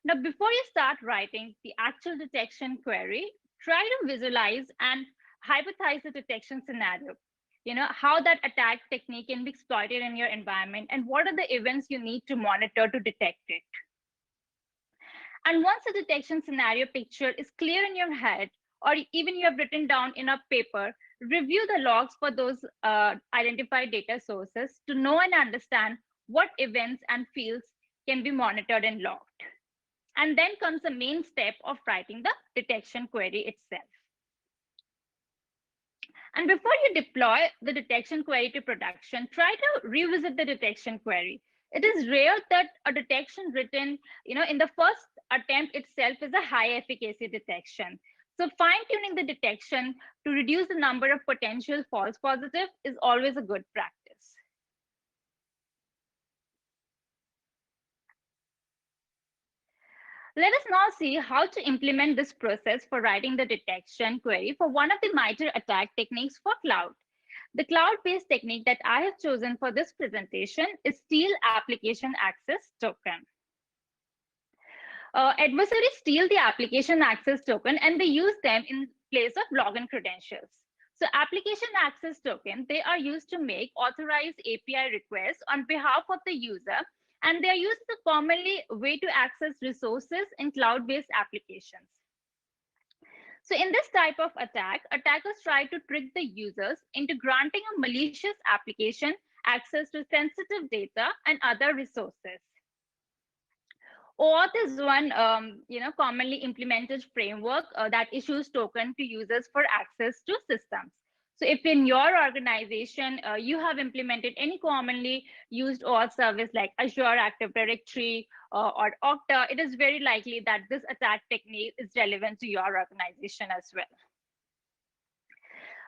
Now, before you start writing the actual detection query, try to visualize and hypothesize the detection scenario. How that attack technique can be exploited in your environment and what are the events you need to monitor to detect it. And once the detection scenario picture is clear in your head, or even you have written down in a paper, review the logs for those identified data sources to know and understand what events and fields can be monitored and logged. And then comes the main step of writing the detection query itself. And before you deploy the detection query to production, try to revisit the detection query. It is rare that a detection written in the first attempt itself is a high efficacy detection. So fine-tuning the detection to reduce the number of potential false positives is always a good practice. Let us now see how to implement this process for writing the detection query for one of the MITRE attack techniques for cloud. The cloud-based technique that I have chosen for this presentation is Steal Application Access Token. Adversaries steal the application access token and they use them in place of login credentials. So application access token, they are used to make authorized API requests on behalf of the user and they are used as a commonly way to access resources in cloud-based applications. So in this type of attack, attackers try to trick the users into granting a malicious application access to sensitive data and other resources. OAuth is one commonly implemented framework that issues token to users for access to systems. So if in your organization you have implemented any commonly used OAuth service like Azure Active Directory or Okta, it is very likely that this attack technique is relevant to your organization as well.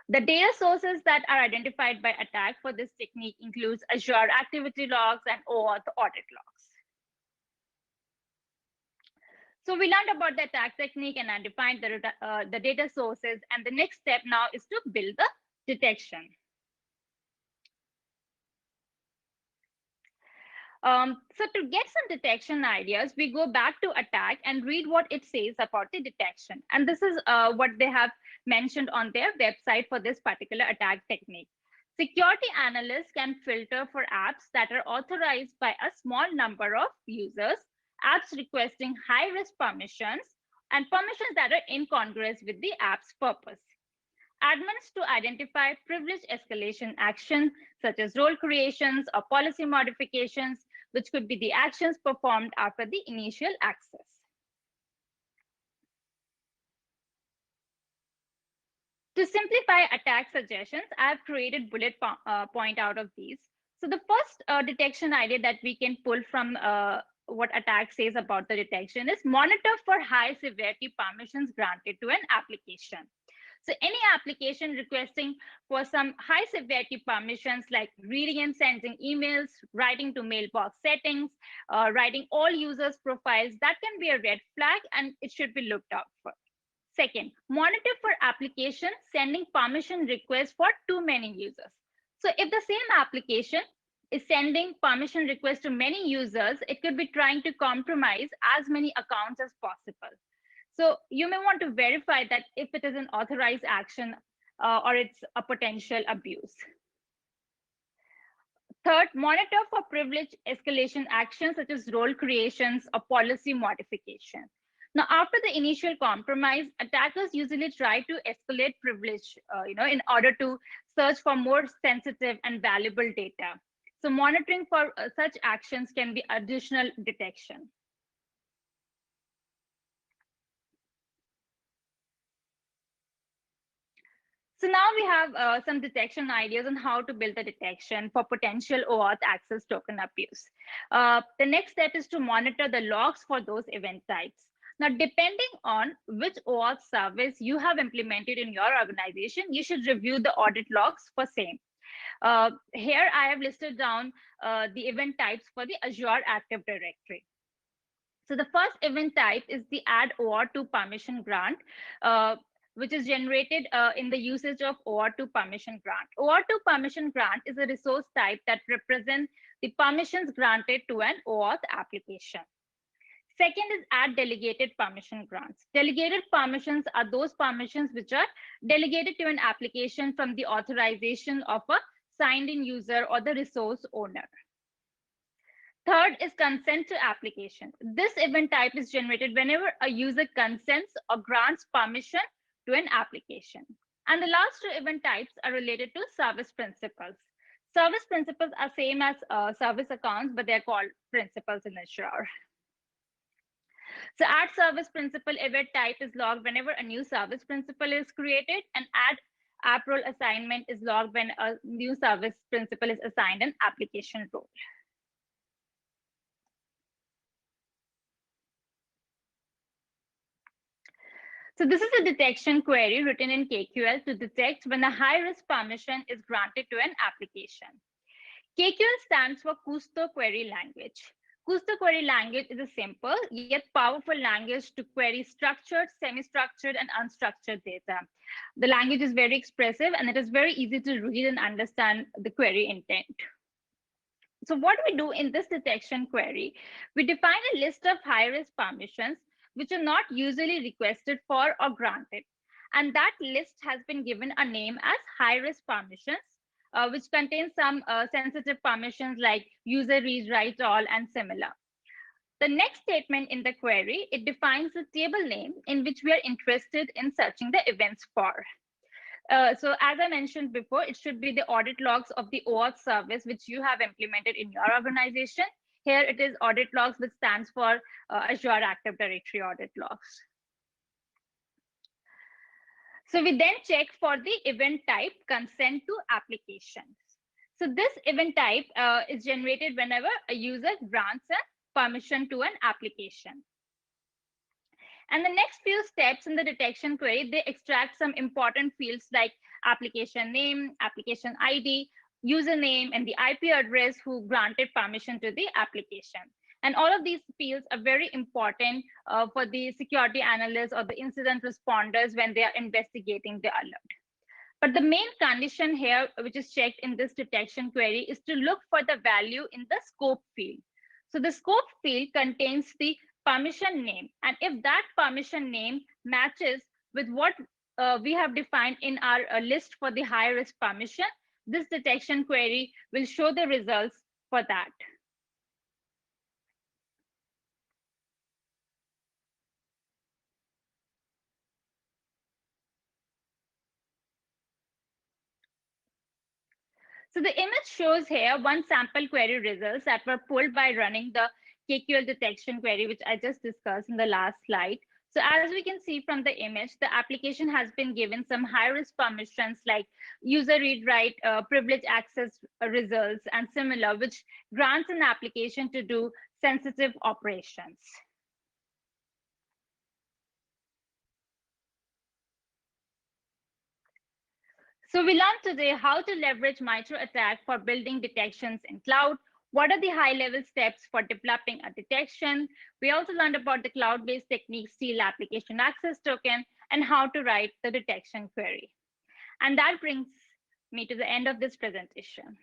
The data sources that are identified by attack for this technique includes Azure activity logs and OAuth audit logs. So we learned about the attack technique and I defined the data sources. And the next step now is to build the detection. So to get some detection ideas, we go back to attack and read what it says about the detection. And this is what they have mentioned on their website for this particular attack technique. Security analysts can filter for apps that are authorized by a small number of users, apps requesting high-risk permissions, and permissions that are incongruous with the app's purpose. Admins to identify privilege escalation actions, such as role creations or policy modifications, which could be the actions performed after the initial access. To simplify attack suggestions, I've created bullet point out of these. So the first detection idea that we can pull from what attack says about the detection is monitor for high severity permissions granted to an application. So any application requesting for some high severity permissions like reading and sending emails, writing to mailbox settings, writing all users' profiles, that can be a red flag and it should be looked out for. Second, monitor for applications sending permission requests for too many users. So if the same application is sending permission requests to many users, it could be trying to compromise as many accounts as possible. So you may want to verify that if it is an authorized action or it's a potential abuse. Third, monitor for privilege escalation actions such as role creations or policy modification. Now, after the initial compromise, attackers usually try to escalate privilege, in order to search for more sensitive and valuable data. So monitoring for such actions can be additional detection. So now we have some detection ideas on how to build the detection for potential OAuth access token abuse. The next step is to monitor the logs for those event types. Now, depending on which OAuth service you have implemented in your organization, you should review the audit logs for same. Here I have listed down the event types for the Azure Active Directory. So the first event type is the add OAuth to permission grant, which is generated in the usage of OAuth to permission grant. OAuth to permission grant is a resource type that represents the permissions granted to an OAuth application. Second is add delegated permission grants. Delegated permissions are those permissions which are delegated to an application from the authorization of a signed in user or the resource owner. Third is consent to application. This event type is generated whenever a user consents or grants permission to an application. And the last two event types are related to service principals. Service principals are same as service accounts, but they're called principals in Azure. So add service principal event type is logged whenever a new service principal is created, and add app role assignment is logged when a new service principal is assigned an application role. So this is a detection query written in KQL to detect when a high-risk permission is granted to an application. KQL stands for Kusto Query Language. Kusto Query Language is a simple yet powerful language to query structured, semi-structured, and unstructured data. The language is very expressive and it is very easy to read and understand the query intent. So what we do in this detection query, we define a list of high-risk permissions which are not usually requested for or granted. And that list has been given a name as high-risk permissions which contains some sensitive permissions like user read, write all, and similar. The next statement in the query, it defines the table name in which we are interested in searching the events for. So as I mentioned before, it should be the audit logs of the OAuth service which you have implemented in your organization. Here it is audit logs, which stands for Azure Active Directory audit logs. So we then check for the event type consent to applications. So this event type is generated whenever a user grants a permission to an application. And the next few steps in the detection query, they extract some important fields like application name, application ID, username, and the IP address who granted permission to the application. And all of these fields are very important for the security analysts or the incident responders when they are investigating the alert. But the main condition here, which is checked in this detection query, is to look for the value in the scope field. So the scope field contains the permission name. And if that permission name matches with what we have defined in our list for the high risk permission, this detection query will show the results for that. So the image shows here one sample query results that were pulled by running the KQL detection query, which I just discussed in the last slide. So as we can see from the image, the application has been given some high-risk permissions like user read-write, privilege access results, and similar, which grants an application to do sensitive operations. So we learned today how to leverage MITRE ATT&CK for building detections in cloud. What are the high-level steps for developing a detection? We also learned about the cloud-based technique, Steal Application Access Token, and how to write the detection query. And that brings me to the end of this presentation.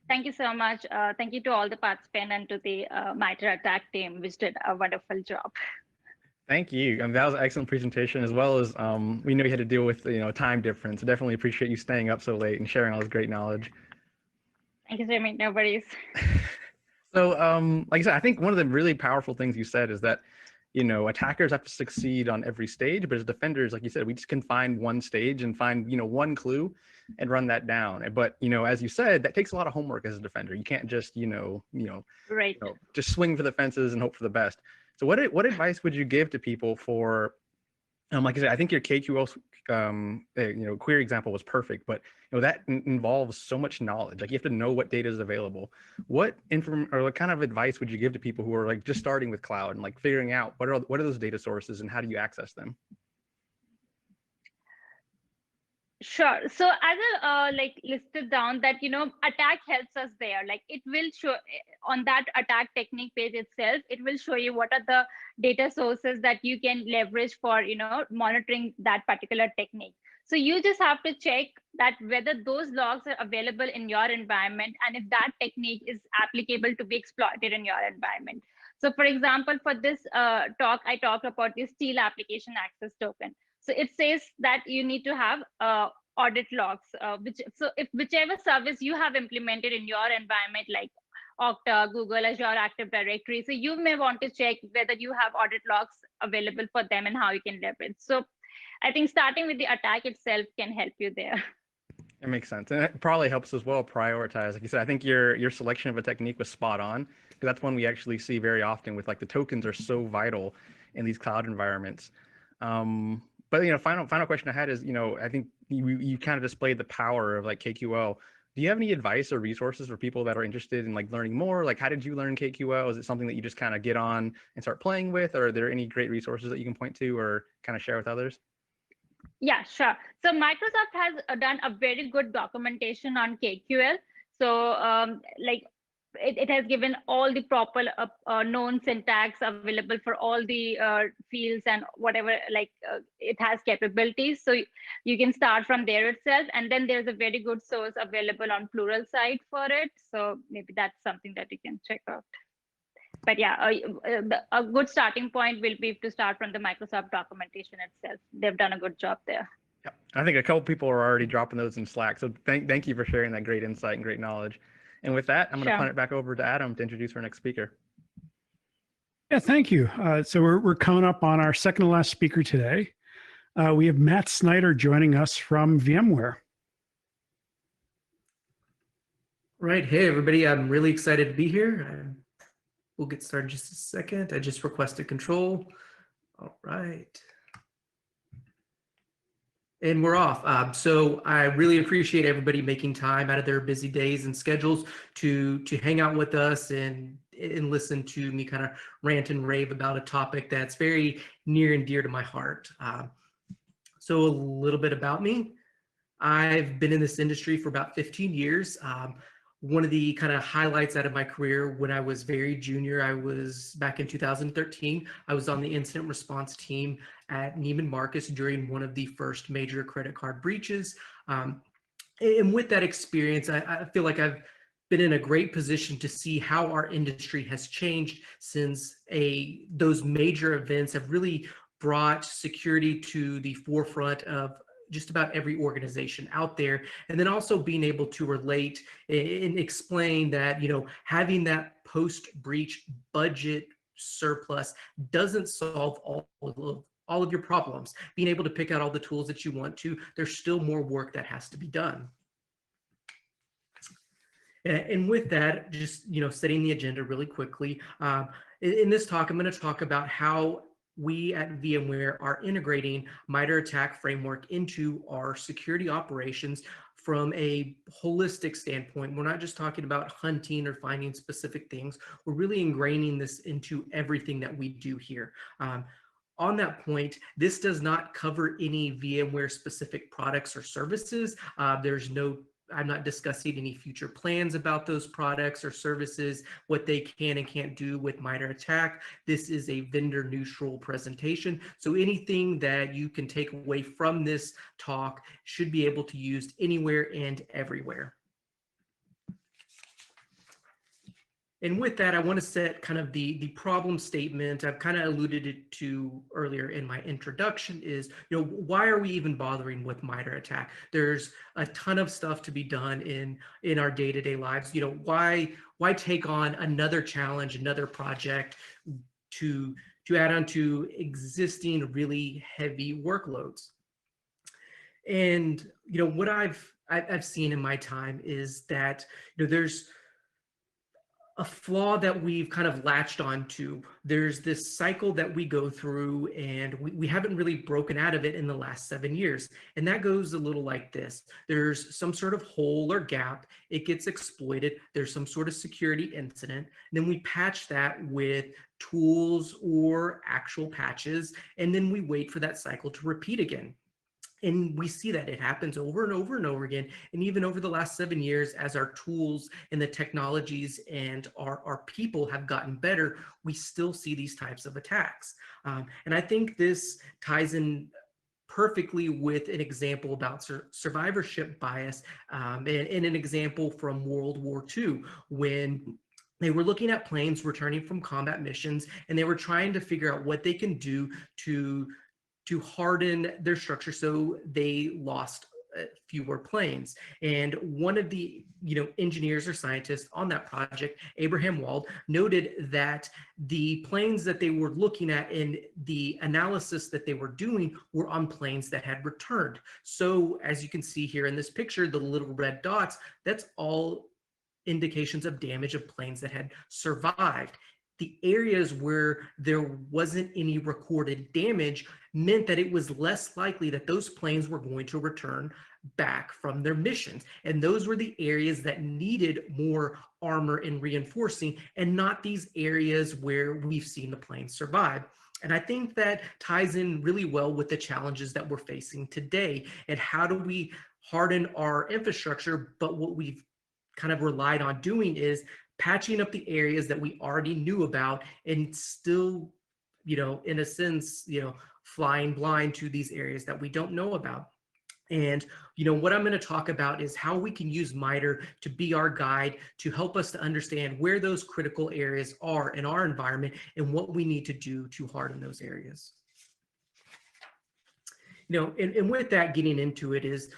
Thank you so much. Thank you to all the participants and to the MITRE ATT&CK team, which did a wonderful job. Thank you. That was an excellent presentation, as well as we know you had to deal with time difference. I definitely appreciate you staying up so late and sharing all this great knowledge. Thank you, Jeremy. No worries. So, like I said, I think one of the really powerful things you said is that attackers have to succeed on every stage, but as defenders, like you said, we just can find one stage and find one clue and run that down. But as you said, that takes a lot of homework as a defender. You can't just Right. just swing for the fences and hope for the best. So what advice would you give to people for, like I said, I think your KQL query example was perfect, but that involves so much knowledge. Like you have to know what data is available. What kind of advice would you give to people who are like just starting with cloud and like figuring out what are those data sources and how do you access them? Sure. So as I listed down that, attack helps us there. Like it will show on that attack technique page itself, it will show you what are the data sources that you can leverage for, monitoring that particular technique. So you just have to check that whether those logs are available in your environment and if that technique is applicable to be exploited in your environment. So for example, for this talk, I talked about the Steal Application Access Token. So it says that you need to have audit logs, if whichever service you have implemented in your environment, like Okta, Google, Azure Active Directory, so you may want to check whether you have audit logs available for them and how you can leverage. So I think starting with the attack itself can help you there. It makes sense. And it probably helps as well prioritize. Like you said, I think your selection of a technique was spot on, because that's one we actually see very often with like the tokens are so vital in these cloud environments. But final question I had is, I think you kind of displayed the power of like KQL. Do you have any advice or resources for people that are interested in like learning more? Like, how did you learn KQL? Is it something that you just kind of get on and start playing with? Or are there any great resources that you can point to or kind of share with others? Yeah, sure. So Microsoft has done a very good documentation on KQL. So it has given all the proper known syntax available for all the fields and whatever, it has capabilities. So you can start from there itself. And then there's a very good source available on Plural site for it. So maybe that's something that you can check out. But yeah, a good starting point will be to start from the Microsoft documentation itself. They've done a good job there. Yeah, I think a couple people are already dropping those in Slack. So thank you for sharing that great insight and great knowledge. And with that, I'm going to punt it back over to Adam to introduce our next speaker. Yeah, thank you. So we're coming up on our second to last speaker today. We have Matt Snyder joining us from VMware. Right. Hey, everybody. I'm really excited to be here. We'll get started in just a second. I just requested control. All right. And we're off. So I really appreciate everybody making time out of their busy days and schedules to hang out with us and listen to me kind of rant and rave about a topic that's very near and dear to my heart. So a little bit about me. I've been in this industry for about 15 years. One of the kind of highlights out of my career when I was very junior, I was back in 2013, I was on the incident response team at Neiman Marcus during one of the first major credit card breaches. And with that experience, I feel like I've been in a great position to see how our industry has changed since those major events have really brought security to the forefront of just about every organization out there. And then also being able to relate and explain that, having that post-breach budget surplus doesn't solve all of your problems. Being able to pick out all the tools that you want to, there's still more work that has to be done. And with that, just, setting the agenda really quickly. In this talk, I'm going to talk about how we at VMware are integrating MITRE ATT&CK framework into our security operations from a holistic standpoint. We're not just talking about hunting or finding specific things. We're really ingraining this into everything that we do here. On that point, this does not cover any VMware specific products or services. I'm not discussing any future plans about those products or services, what they can and can't do with MITRE ATT&CK. This is a vendor neutral presentation. So anything that you can take away from this talk should be able to be used anywhere and everywhere. And with that, I want to set kind of the problem statement. I've kind of alluded it to earlier in my introduction is, why are we even bothering with MITRE ATT&CK? There's a ton of stuff to be done in our day-to-day lives. Why take on another challenge, another project to add on to existing really heavy workloads? And, what I've seen in my time is that, there's a flaw that we've kind of latched onto. There's this cycle that we go through and we haven't really broken out of it in the last 7 years. And that goes a little like this. There's some sort of hole or gap, it gets exploited, there's some sort of security incident, then we patch that with tools or actual patches, and then we wait for that cycle to repeat again. And we see that it happens over and over and over again. And even over the last 7 years, as our tools and the technologies and our people have gotten better, we still see these types of attacks. And I think this ties in perfectly with an example about survivorship bias and an example from World War II, when they were looking at planes returning from combat missions, and they were trying to figure out what they can do to harden their structure so they lost fewer planes. And one of the engineers or scientists on that project, Abraham Wald, noted that the planes that they were looking at in the analysis that they were doing were on planes that had returned. So as you can see here in this picture, the little red dots, that's all indications of damage of planes that had survived. The areas where there wasn't any recorded damage meant that it was less likely that those planes were going to return back from their missions. And those were the areas that needed more armor and reinforcing, and not these areas where we've seen the planes survive. And I think that ties in really well with the challenges that we're facing today. And how do we harden our infrastructure? But what we've kind of relied on doing is patching up the areas that we already knew about, and still, in a sense, flying blind to these areas that we don't know about. And, what I'm going to talk about is how we can use MITRE to be our guide, to help us to understand where those critical areas are in our environment and what we need to do to harden those areas. and with that, getting into it is,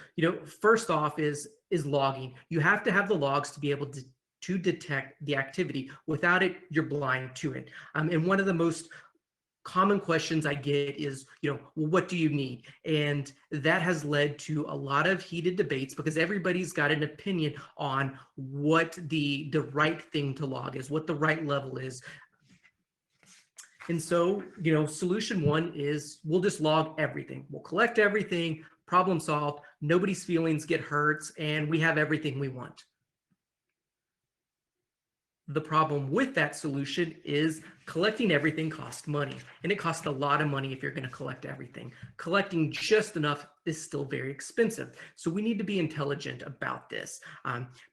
first off is logging. You have to have the logs to be able to detect the activity. Without it, you're blind to it. And one of the most common questions I get is, well, what do you need? And that has led to a lot of heated debates because everybody's got an opinion on what the right thing to log is, what the right level is. And so, solution one is we'll just log everything. We'll collect everything, problem solved, nobody's feelings get hurt, and we have everything we want. The problem with that solution is collecting everything costs money, and it costs a lot of money if you're going to collect everything. Collecting just enough is still very expensive. So we need to be intelligent about this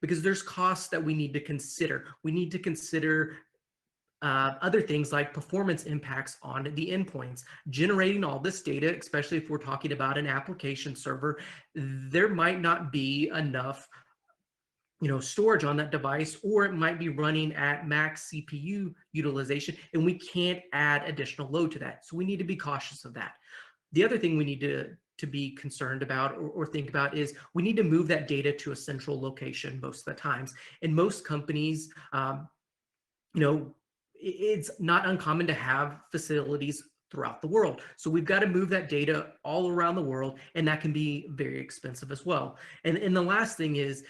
because there's costs that we need to consider. We need to consider other things like performance impacts on the endpoints. Generating all this data, especially if we're talking about an application server, there might not be enough storage on that device, or it might be running at max CPU utilization, and we can't add additional load to that. So we need to be cautious of that. The other thing we need to be concerned about or think about is we need to move that data to a central location most of the times. And most companies, it's not uncommon to have facilities throughout the world. So we've got to move that data all around the world, and that can be very expensive as well. And the last thing is,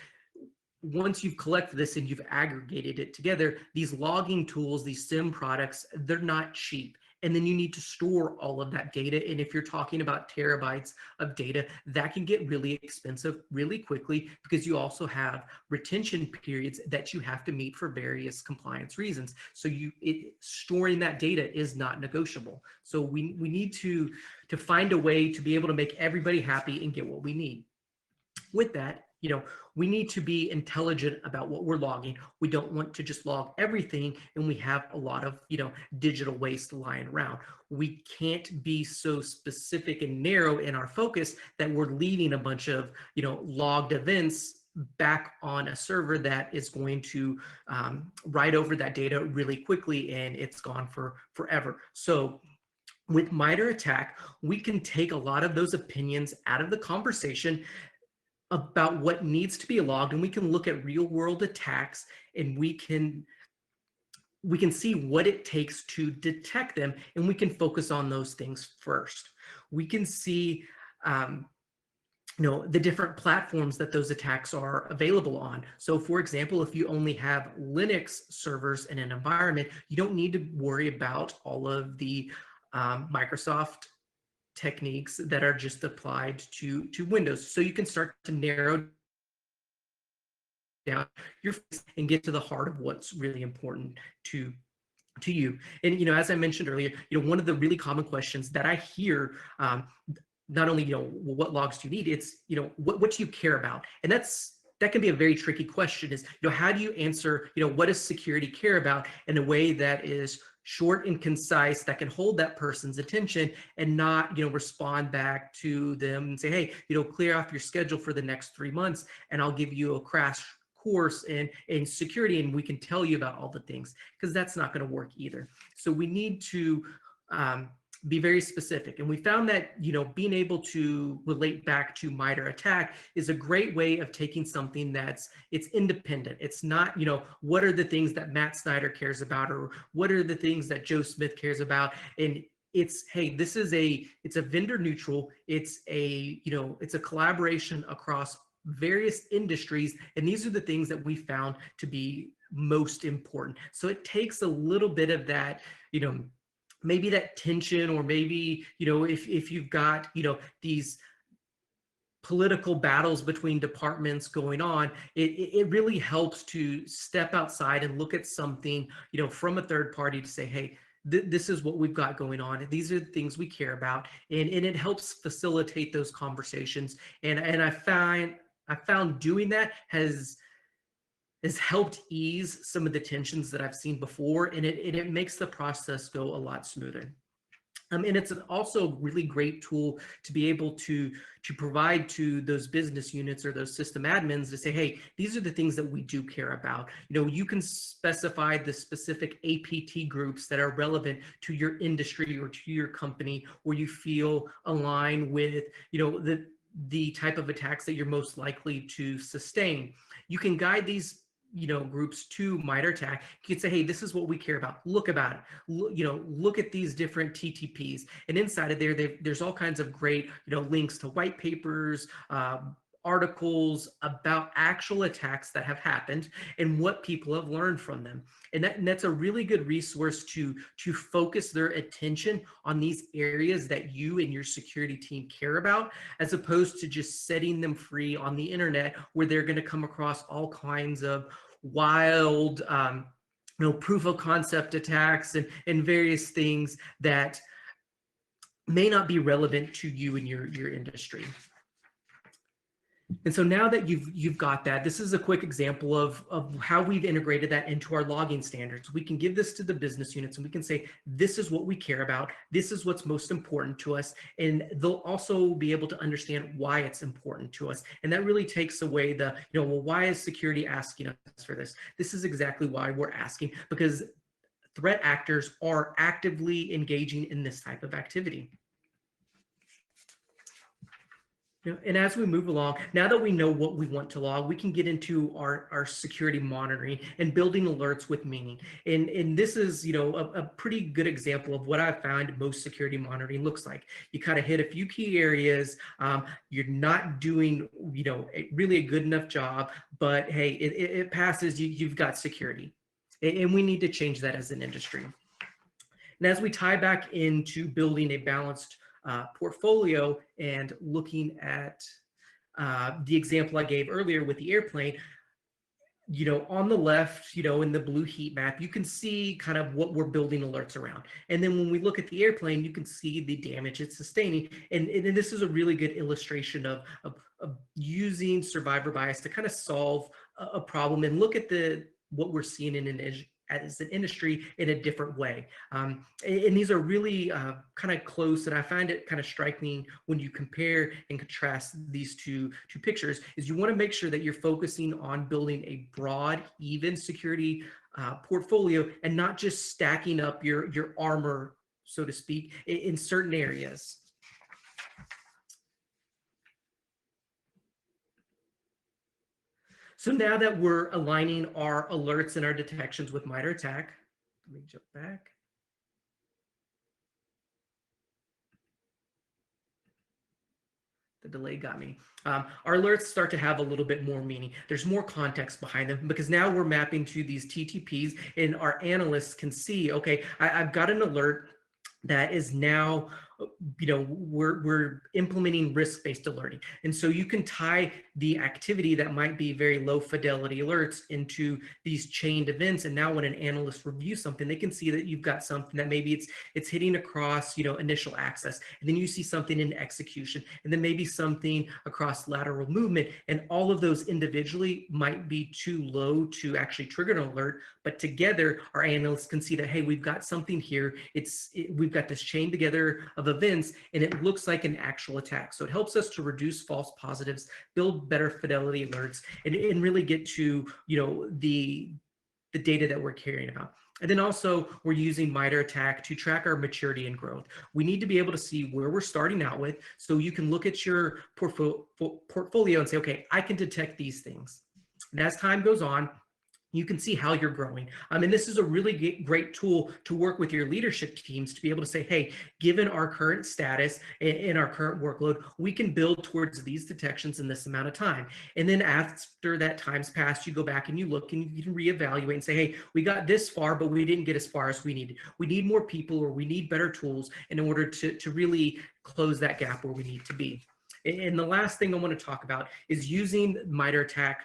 once you've collected this and you've aggregated it together, these logging tools, these SIM products, they're not cheap. And then you need to store all of that data. And if you're talking about terabytes of data, that can get really expensive really quickly because you also have retention periods that you have to meet for various compliance reasons. So storing that data is not negotiable. So we need to find a way to be able to make everybody happy and get what we need. With that, we need to be intelligent about what we're logging. We don't want to just log everything and we have a lot of, digital waste lying around. We can't be so specific and narrow in our focus that we're leaving a bunch of, logged events back on a server that is going to write over that data really quickly and it's gone for forever. So with MITRE ATT&CK, we can take a lot of those opinions out of the conversation about what needs to be logged, and we can look at real world attacks and we can see what it takes to detect them, and we can focus on those things first. We can see the different platforms that those attacks are available on. So for example, if you only have Linux servers in an environment, you don't need to worry about all of the Microsoft techniques that are just applied to Windows. So you can start to narrow down your focus and get to the heart of what's really important to you. And as I mentioned earlier, one of the really common questions that I hear, not only what logs do you need, it's what do you care about? And that can be a very tricky question. Is how do you answer what does security care about in a way that is short and concise, that can hold that person's attention and not respond back to them and say, hey, clear off your schedule for the next 3 months and I'll give you a crash course in security and we can tell you about all the things, because that's not going to work either. So we need to be very specific. And we found that, being able to relate back to MITRE ATT&CK is a great way of taking something it's independent. It's not, what are the things that Matt Snyder cares about, or what are the things that Joe Smith cares about? And it's, hey, it's a vendor neutral, it's a collaboration across various industries. And these are the things that we found to be most important. So it takes a little bit of that, maybe that tension, or maybe, if you've got, these political battles between departments going on, it really helps to step outside and look at something, from a third party to say, hey, this is what we've got going on. These are the things we care about. And it helps facilitate those conversations. And I found doing that has helped ease some of the tensions that I've seen before, and it makes the process go a lot smoother. And it's also a really great tool to be able to provide to those business units or those system admins to say, hey, these are the things that we do care about. You can specify the specific APT groups that are relevant to your industry or to your company, where you feel align with, the type of attacks that you're most likely to sustain. You can guide these groups to MITRE ATT&CK. You can say, hey, this is what we care about. Look about it. Look at these different TTPs. And inside of there's all kinds of great, links to white papers, articles about actual attacks that have happened and what people have learned from them. And that's a really good resource to focus their attention on these areas that you and your security team care about, as opposed to just setting them free on the internet, where they're going to come across all kinds of wild, proof of concept attacks and various things that may not be relevant to you and your industry. And so now that you've got that, this is a quick example of how we've integrated that into our logging standards. We can give this to the business units and we can say, this is what we care about. This is what's most important to us. And they'll also be able to understand why it's important to us. And that really takes away the, well, why is security asking us for this? This is exactly why we're asking, because threat actors are actively engaging in this type of activity. And as we move along, now that we know what we want to log, we can get into our security monitoring and building alerts with meaning. And this is, a pretty good example of what I found most security monitoring looks like. You kind of hit a few key areas. You're not doing, really a good enough job, but hey, it passes. You've got security, and we need to change that as an industry. And as we tie back into building a balanced portfolio and looking at the example I gave earlier with the airplane, on the left, in the blue heat map, you can see kind of what we're building alerts around. And then when we look at the airplane, you can see the damage it's sustaining. And this is a really good illustration of using survivor bias to kind of solve a problem and look at what we're seeing as an industry in a different way. And these are really kind of close, and I find it kind of striking when you compare and contrast these two pictures, is you want to make sure that you're focusing on building a broad, even security portfolio and not just stacking up your armor, so to speak, in certain areas. So now that we're aligning our alerts and our detections with MITRE ATT&CK, let me jump back. The delay got me. Our alerts start to have a little bit more meaning. There's more context behind them, because now we're mapping to these TTPs, and our analysts can see, okay, I've got an alert that is now, we're implementing risk-based alerting. And so you can tie the activity that might be very low fidelity alerts into these chained events. And now when an analyst reviews something, they can see that you've got something that maybe it's hitting across, initial access. And then you see something in execution, and then maybe something across lateral movement. And all of those individually might be too low to actually trigger an alert. But together, our analysts can see that, hey, we've got something here. We've got this chain together of events, and it looks like an actual attack. So it helps us to reduce false positives, build better fidelity alerts, and really get to the data that we're caring about. And then also we're using MITRE ATT&CK to track our maturity and growth. We need to be able to see where we're starting out with, so you can look at your portfolio and say, okay, I can detect these things. And as time goes on, you can see how you're growing. And this is a really great tool to work with your leadership teams to be able to say, hey, given our current status and our current workload, we can build towards these detections in this amount of time. And then after that time's passed, you go back and you look and you can reevaluate and say, hey, we got this far, but we didn't get as far as we needed. We need more people, or we need better tools in order to really close that gap where we need to be. And the last thing I want to talk about is using MITRE ATT&CK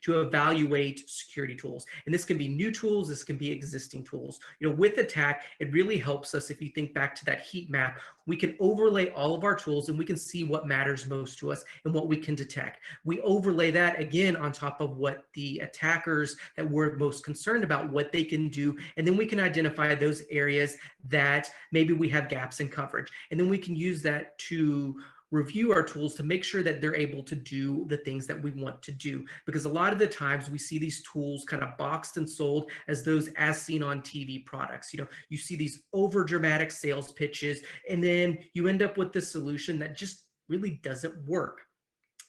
to evaluate security tools. And this can be new tools, this can be existing tools. With ATT&CK, it really helps us, if you think back to that heat map, we can overlay all of our tools and we can see what matters most to us and what we can detect. We overlay that again on top of what the attackers that we're most concerned about, what they can do, and then we can identify those areas that maybe we have gaps in coverage. And then we can use that to review our tools to make sure that they're able to do the things that we want to do. Because a lot of the times we see these tools kind of boxed and sold as those as seen on TV products. You see these over dramatic sales pitches, and then you end up with this solution that just really doesn't work.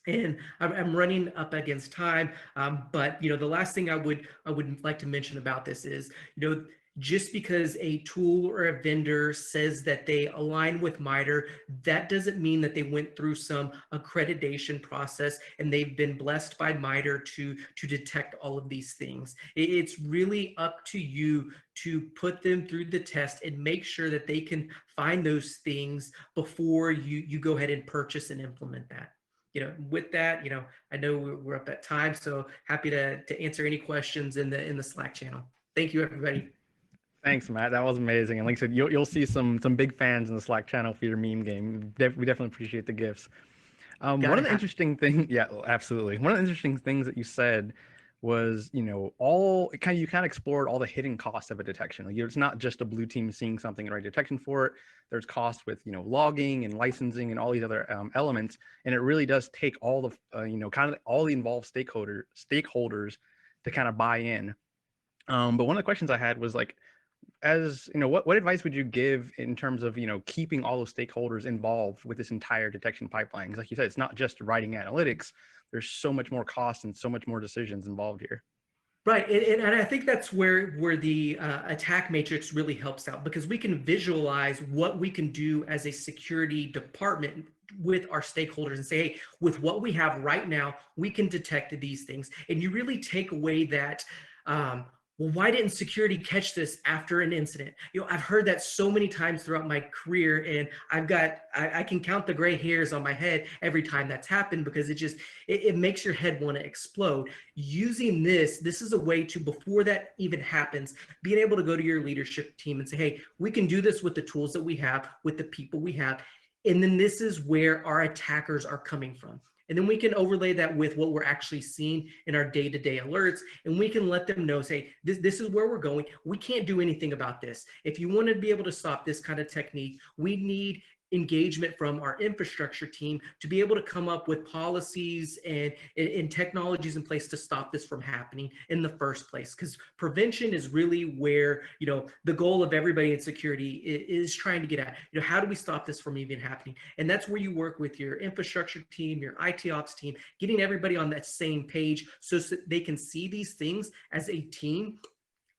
And I'm running up against time, but the last thing I would like to mention about this is, just because a tool or a vendor says that they align with MITRE, that doesn't mean that they went through some accreditation process and they've been blessed by MITRE to detect all of these things. It's really up to you to put them through the test and make sure that they can find those things before you go ahead and purchase and implement that. With that, I know we're up at time, so happy to answer any questions in the Slack channel. Thank you, everybody. Thanks, Matt. That was amazing. And like I said, you'll see some big fans in the Slack channel for your meme game. We definitely appreciate the gifts. One of the interesting things, yeah, absolutely. One of the interesting things that you said was, you kind of explored all the hidden costs of a detection. Like, it's not just a blue team seeing something and right detection for it. There's costs with, logging and licensing and all these other elements. And it really does take all the, kind of all the involved stakeholders to kind of buy in. But one of the questions I had was like, what advice would you give in terms of, keeping all those stakeholders involved with this entire detection pipeline? Because like you said, it's not just writing analytics. There's so much more cost and so much more decisions involved here. Right, and I think that's where the attack matrix really helps out, because we can visualize what we can do as a security department with our stakeholders and say, hey, with what we have right now, we can detect these things. And you really take away that, well, why didn't security catch this after an incident? I've heard that so many times throughout my career, and I can count the gray hairs on my head every time that's happened, because it makes your head want to explode. Using this is a way to, before that even happens, being able to go to your leadership team and say, hey, we can do this with the tools that we have, with the people we have. And then this is where our attackers are coming from. And then we can overlay that with what we're actually seeing in our day-to-day alerts, and we can let them know, say, this is where we're going. We can't do anything about this. If you want to be able to stop this kind of technique, we need engagement from our infrastructure team to be able to come up with policies and technologies in place to stop this from happening in the first place. Because prevention is really where, the goal of everybody in security is trying to get at. How do we stop this from even happening? And that's where you work with your infrastructure team, your IT ops team, getting everybody on that same page so that they can see these things as a team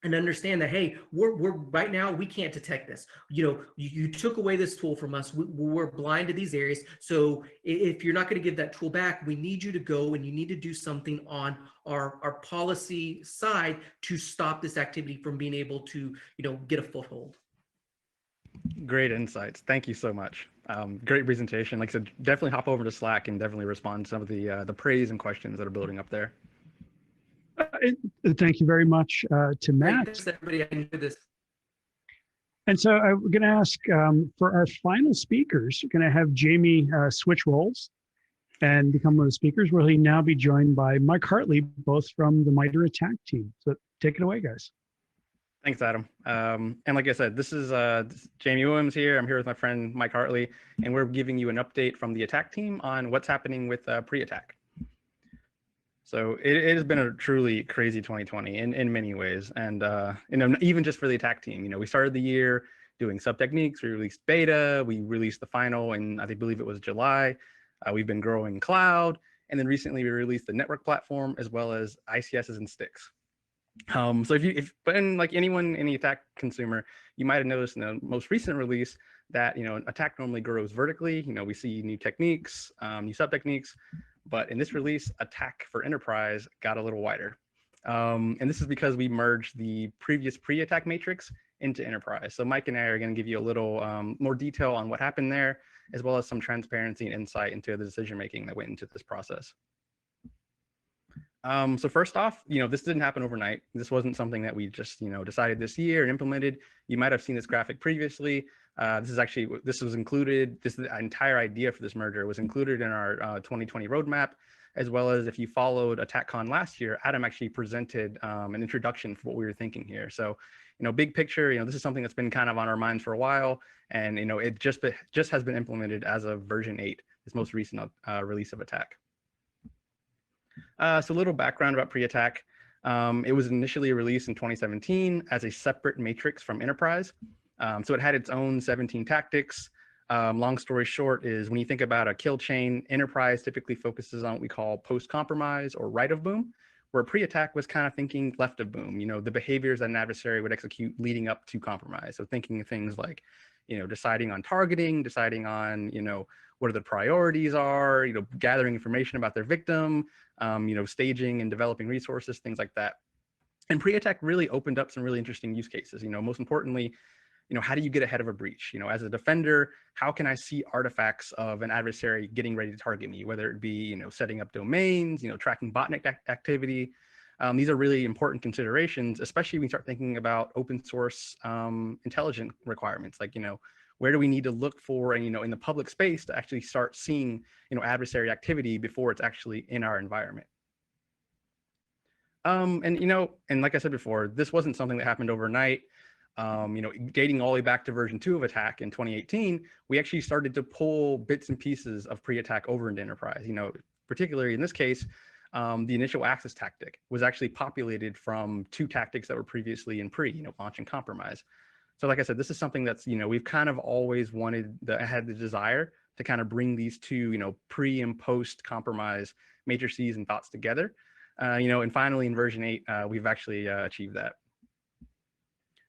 and understand that, hey, we're right now, we can't detect this. You took away this tool from us. We're blind to these areas. So if you're not going to give that tool back, we need you to go and you need to do something on our policy side to stop this activity from being able to, get a foothold. Great insights. Thank you so much. Great presentation. Like I said, definitely hop over to Slack and definitely respond to some of the praise and questions that are building up there. Thank you very much to Matt. Thanks, everybody. I enjoyed this. And so I'm going to ask for our final speakers, we're going to have Jamie switch roles and become one of the speakers, where he'll now be joined by Mike Hartley, both from the MITRE ATT&CK team. So take it away, guys. Thanks, Adam. And like I said, this is Jamie Williams here. I'm here with my friend Mike Hartley, and we're giving you an update from the attack team on what's happening with pre-attack. So it has been a truly crazy 2020 in many ways. And even just for the attack team, we started the year doing sub techniques. We released beta, we released the final in, I believe it was July. We've been growing cloud. And then recently we released the network platform as well as ICSs and sticks. So but like anyone, any attack consumer, you might have noticed in the most recent release that, attack normally grows vertically. We see new techniques, new sub techniques. But in this release, attack for enterprise got a little wider. And this is because we merged the previous pre-attack matrix into enterprise. So Mike and I are going to give you a little more detail on what happened there as well as some transparency and insight into the decision making that went into this process. So first off, this didn't happen overnight. This wasn't something that we just, decided this year and implemented. You might have seen this graphic previously. This was included, the entire idea for this merger was included in our 2020 roadmap, as well as if you followed ATT&CKcon last year, Adam actually presented an introduction for what we were thinking here. So, big picture, this is something that's been kind of on our minds for a while, and it just has been implemented as of version 8, this most recent release of ATT&CK. So a little background about pre-attack. It was initially released in 2017 as a separate matrix from Enterprise. So it had its own 17 tactics. Long story short is when you think about a kill chain, Enterprise typically focuses on what we call post-compromise or right of boom, where pre-attack was kind of thinking left of boom, the behaviors that an adversary would execute leading up to compromise. So thinking of things like, deciding on targeting, deciding on, what the priorities are, gathering information about their victim, staging and developing resources, things like that. And pre-attack really opened up some really interesting use cases. Most importantly, how do you get ahead of a breach? As a defender, how can I see artifacts of an adversary getting ready to target me, whether it be, setting up domains, tracking botnet activity. These are really important considerations, especially when you start thinking about open source intelligent requirements, like, where do we need to look for, and, in the public space to actually start seeing, adversary activity before it's actually in our environment. And like I said before, this wasn't something that happened overnight. Dating all the way back to version 2 of ATT&CK in 2018, we actually started to pull bits and pieces of pre-attack over into Enterprise. Particularly in this case, the initial access tactic was actually populated from 2 tactics that were previously in pre, launch and compromise. So like I said, this is something that's, we've kind of always had the desire to kind of bring these 2, pre and post compromise matrices and thoughts together. And finally in version 8, we've actually achieved that.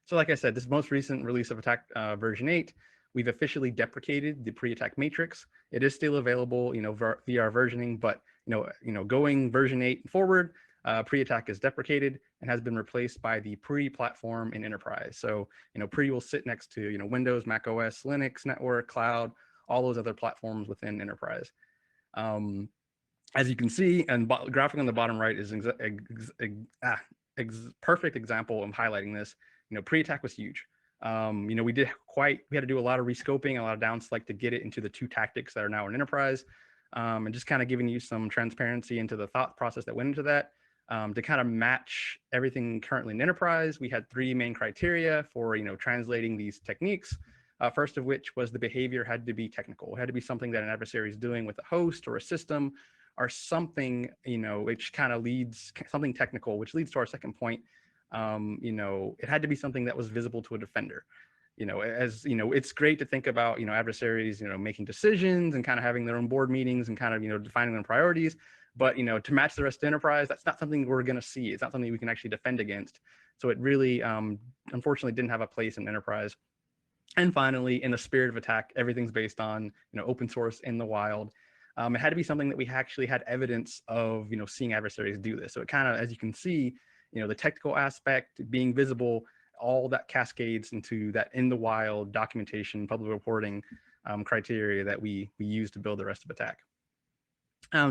So like I said, this most recent release of ATT&CK version 8, we've officially deprecated the pre-attack matrix. It is still available, via our versioning, but going version 8 forward, pre-attack is deprecated and has been replaced by the pre-platform in Enterprise. So, pre will sit next to, Windows, Mac OS, Linux, network, cloud, all those other platforms within Enterprise. As you can see, and graphic on the bottom right is perfect example of highlighting this. Pre-attack was huge. We had to do a lot of rescoping, a lot of down select to get it into the 2 tactics that are now in Enterprise. And just kind of giving you some transparency into the thought process that went into that. To kind of match everything currently in Enterprise, we had 3 main criteria for translating these techniques. First of which was the behavior had to be technical. It had to be something that an adversary is doing with a host or a system, or something which kind of leads something technical, which leads to our second point. It had to be something that was visible to a defender. It's great to think about adversaries making decisions and kind of having their own board meetings and kind of defining their priorities. But to match the rest of the Enterprise, that's not something we're going to see. It's not something we can actually defend against. So it really, unfortunately, didn't have a place in Enterprise. And finally, in the spirit of ATT&CK, everything's based on open source in the wild. It had to be something that we actually had evidence of seeing adversaries do this. So it kind of, as you can see, the technical aspect being visible, all that cascades into that in the wild documentation, public reporting criteria that we use to build the rest of ATT&CK.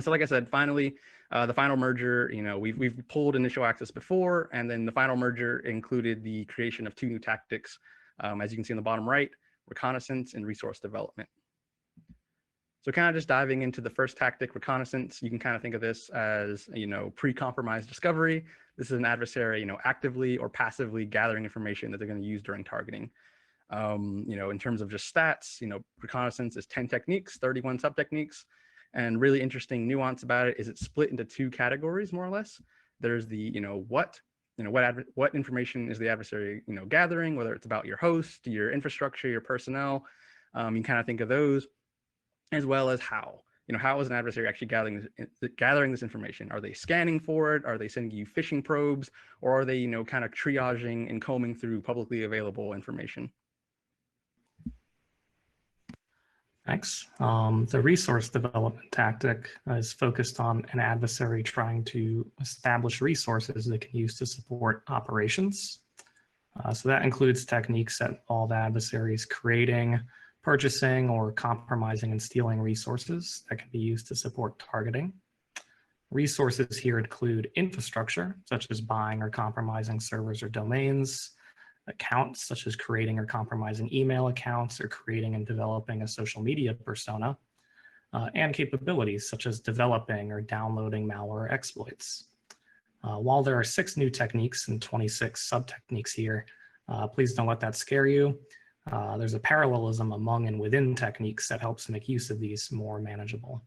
So like I said, finally, the final merger, we've pulled initial access before, and then the final merger included the creation of 2 new tactics, as you can see on the bottom right, reconnaissance and resource development. So kind of just diving into the first tactic, reconnaissance, you can kind of think of this as, pre-compromise discovery. This is an adversary, actively or passively gathering information that they're going to use during targeting. In terms of just stats, reconnaissance is 10 techniques, 31 sub-techniques. And really interesting nuance about it is it's split into 2 categories, more or less. There's the, what information is the adversary, gathering, whether it's about your host, your infrastructure, your personnel. You can kind of think of those, as well as how. How is an adversary actually gathering this information? Are they scanning for it? Are they sending you phishing probes? Or are they, kind of triaging and combing through publicly available information? Thanks. The resource development tactic is focused on an adversary trying to establish resources they can use to support operations. So that includes techniques that involve adversaries creating, purchasing or compromising and stealing resources that can be used to support targeting. Resources here include infrastructure, such as buying or compromising servers or domains, accounts, such as creating or compromising email accounts or creating and developing a social media persona, and capabilities, such as developing or downloading malware exploits. While there are 6 new techniques and 26 sub-techniques here, please don't let that scare you. There's a parallelism among and within techniques that helps make use of these more manageable.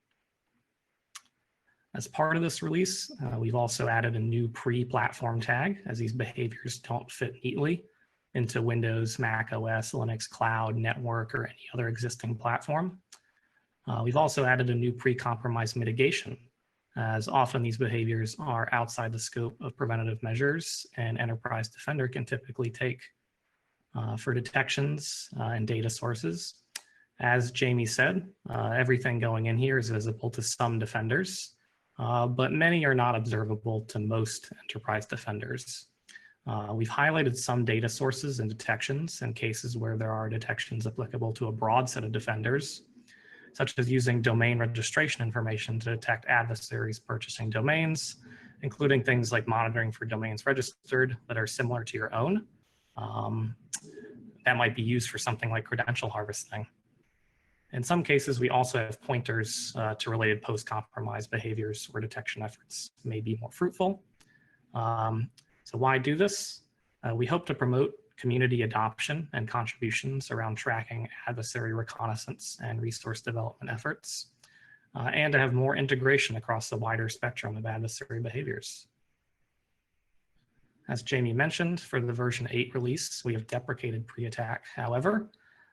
As part of this release, we've also added a new pre-platform tag, as these behaviors don't fit neatly into Windows, Mac OS, Linux, cloud, network, or any other existing platform. We've also added a new pre-compromise mitigation, as often these behaviors are outside the scope of preventative measures an enterprise defender can typically take for detections and data sources. As Jamie said, everything going in here is visible to some defenders, but many are not observable to most enterprise defenders. We've highlighted some data sources and detections in cases where there are detections applicable to a broad set of defenders, such as using domain registration information to detect adversaries purchasing domains, including things like monitoring for domains registered that are similar to your own. That might be used for something like credential harvesting. In some cases, we also have pointers to related post-compromise behaviors where detection efforts may be more fruitful. So why do this? We hope to promote community adoption and contributions around tracking adversary reconnaissance and resource development efforts, and to have more integration across the wider spectrum of adversary behaviors. As Jamie mentioned, for the version 8 release, we have deprecated pre-attack. However,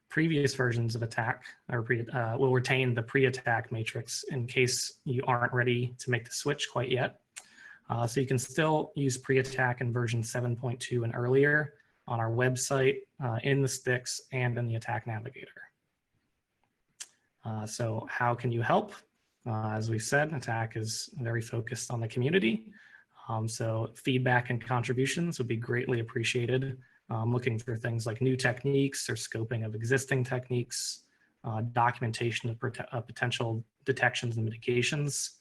previous versions of attack will retain the pre-attack matrix in case you aren't ready to make the switch quite yet. So you can still use pre-attack in version 7.2 and earlier on our website, in the sticks, and in the attack navigator. So how can you help? As we said, attack is very focused on the community. So feedback and contributions would be greatly appreciated. Looking for things like new techniques or scoping of existing techniques, documentation of potential detections and mitigations,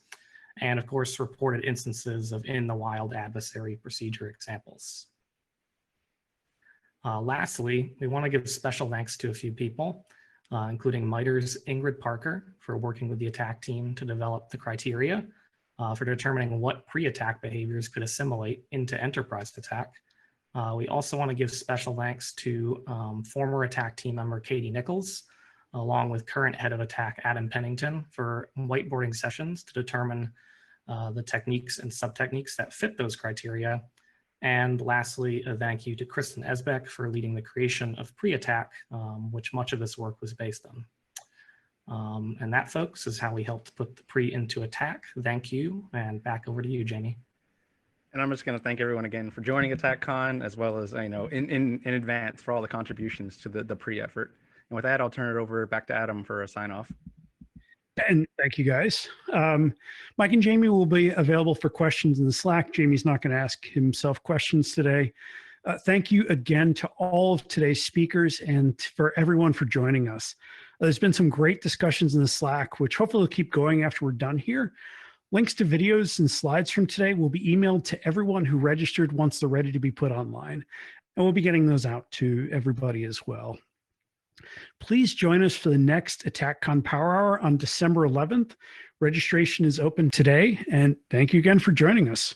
and of course, reported instances of in the wild adversary procedure examples. Lastly, we want to give special thanks to a few people, including MITRE's Ingrid Parker for working with the attack team to develop the criteria for determining what pre-attack behaviors could assimilate into enterprise attack. We also want to give special thanks to former attack team member Katie Nichols, along with current head of attack Adam Pennington, for whiteboarding sessions to determine the techniques and sub-techniques that fit those criteria. And lastly, a thank you to Kristen Esbeck for leading the creation of pre-attack, which much of this work was based on. And that, folks, is how we helped put the pre into attack. Thank you, and back over to you, Jamie. And I'm just going to thank everyone again for joining ATT&CKcon, as well as in advance for all the contributions to the pre-effort. And with that, I'll turn it over back to Adam for a sign off. And thank you, guys. Mike and Jamie will be available for questions in the Slack. Jamie's not going to ask himself questions today. Thank you again to all of today's speakers and for everyone for joining us. There's been some great discussions in the Slack, which hopefully will keep going after we're done here. Links to videos and slides from today will be emailed to everyone who registered once they're ready to be put online. And we'll be getting those out to everybody as well. Please join us for the next ATT&CKcon Power Hour on December 11th. Registration is open today, and thank you again for joining us.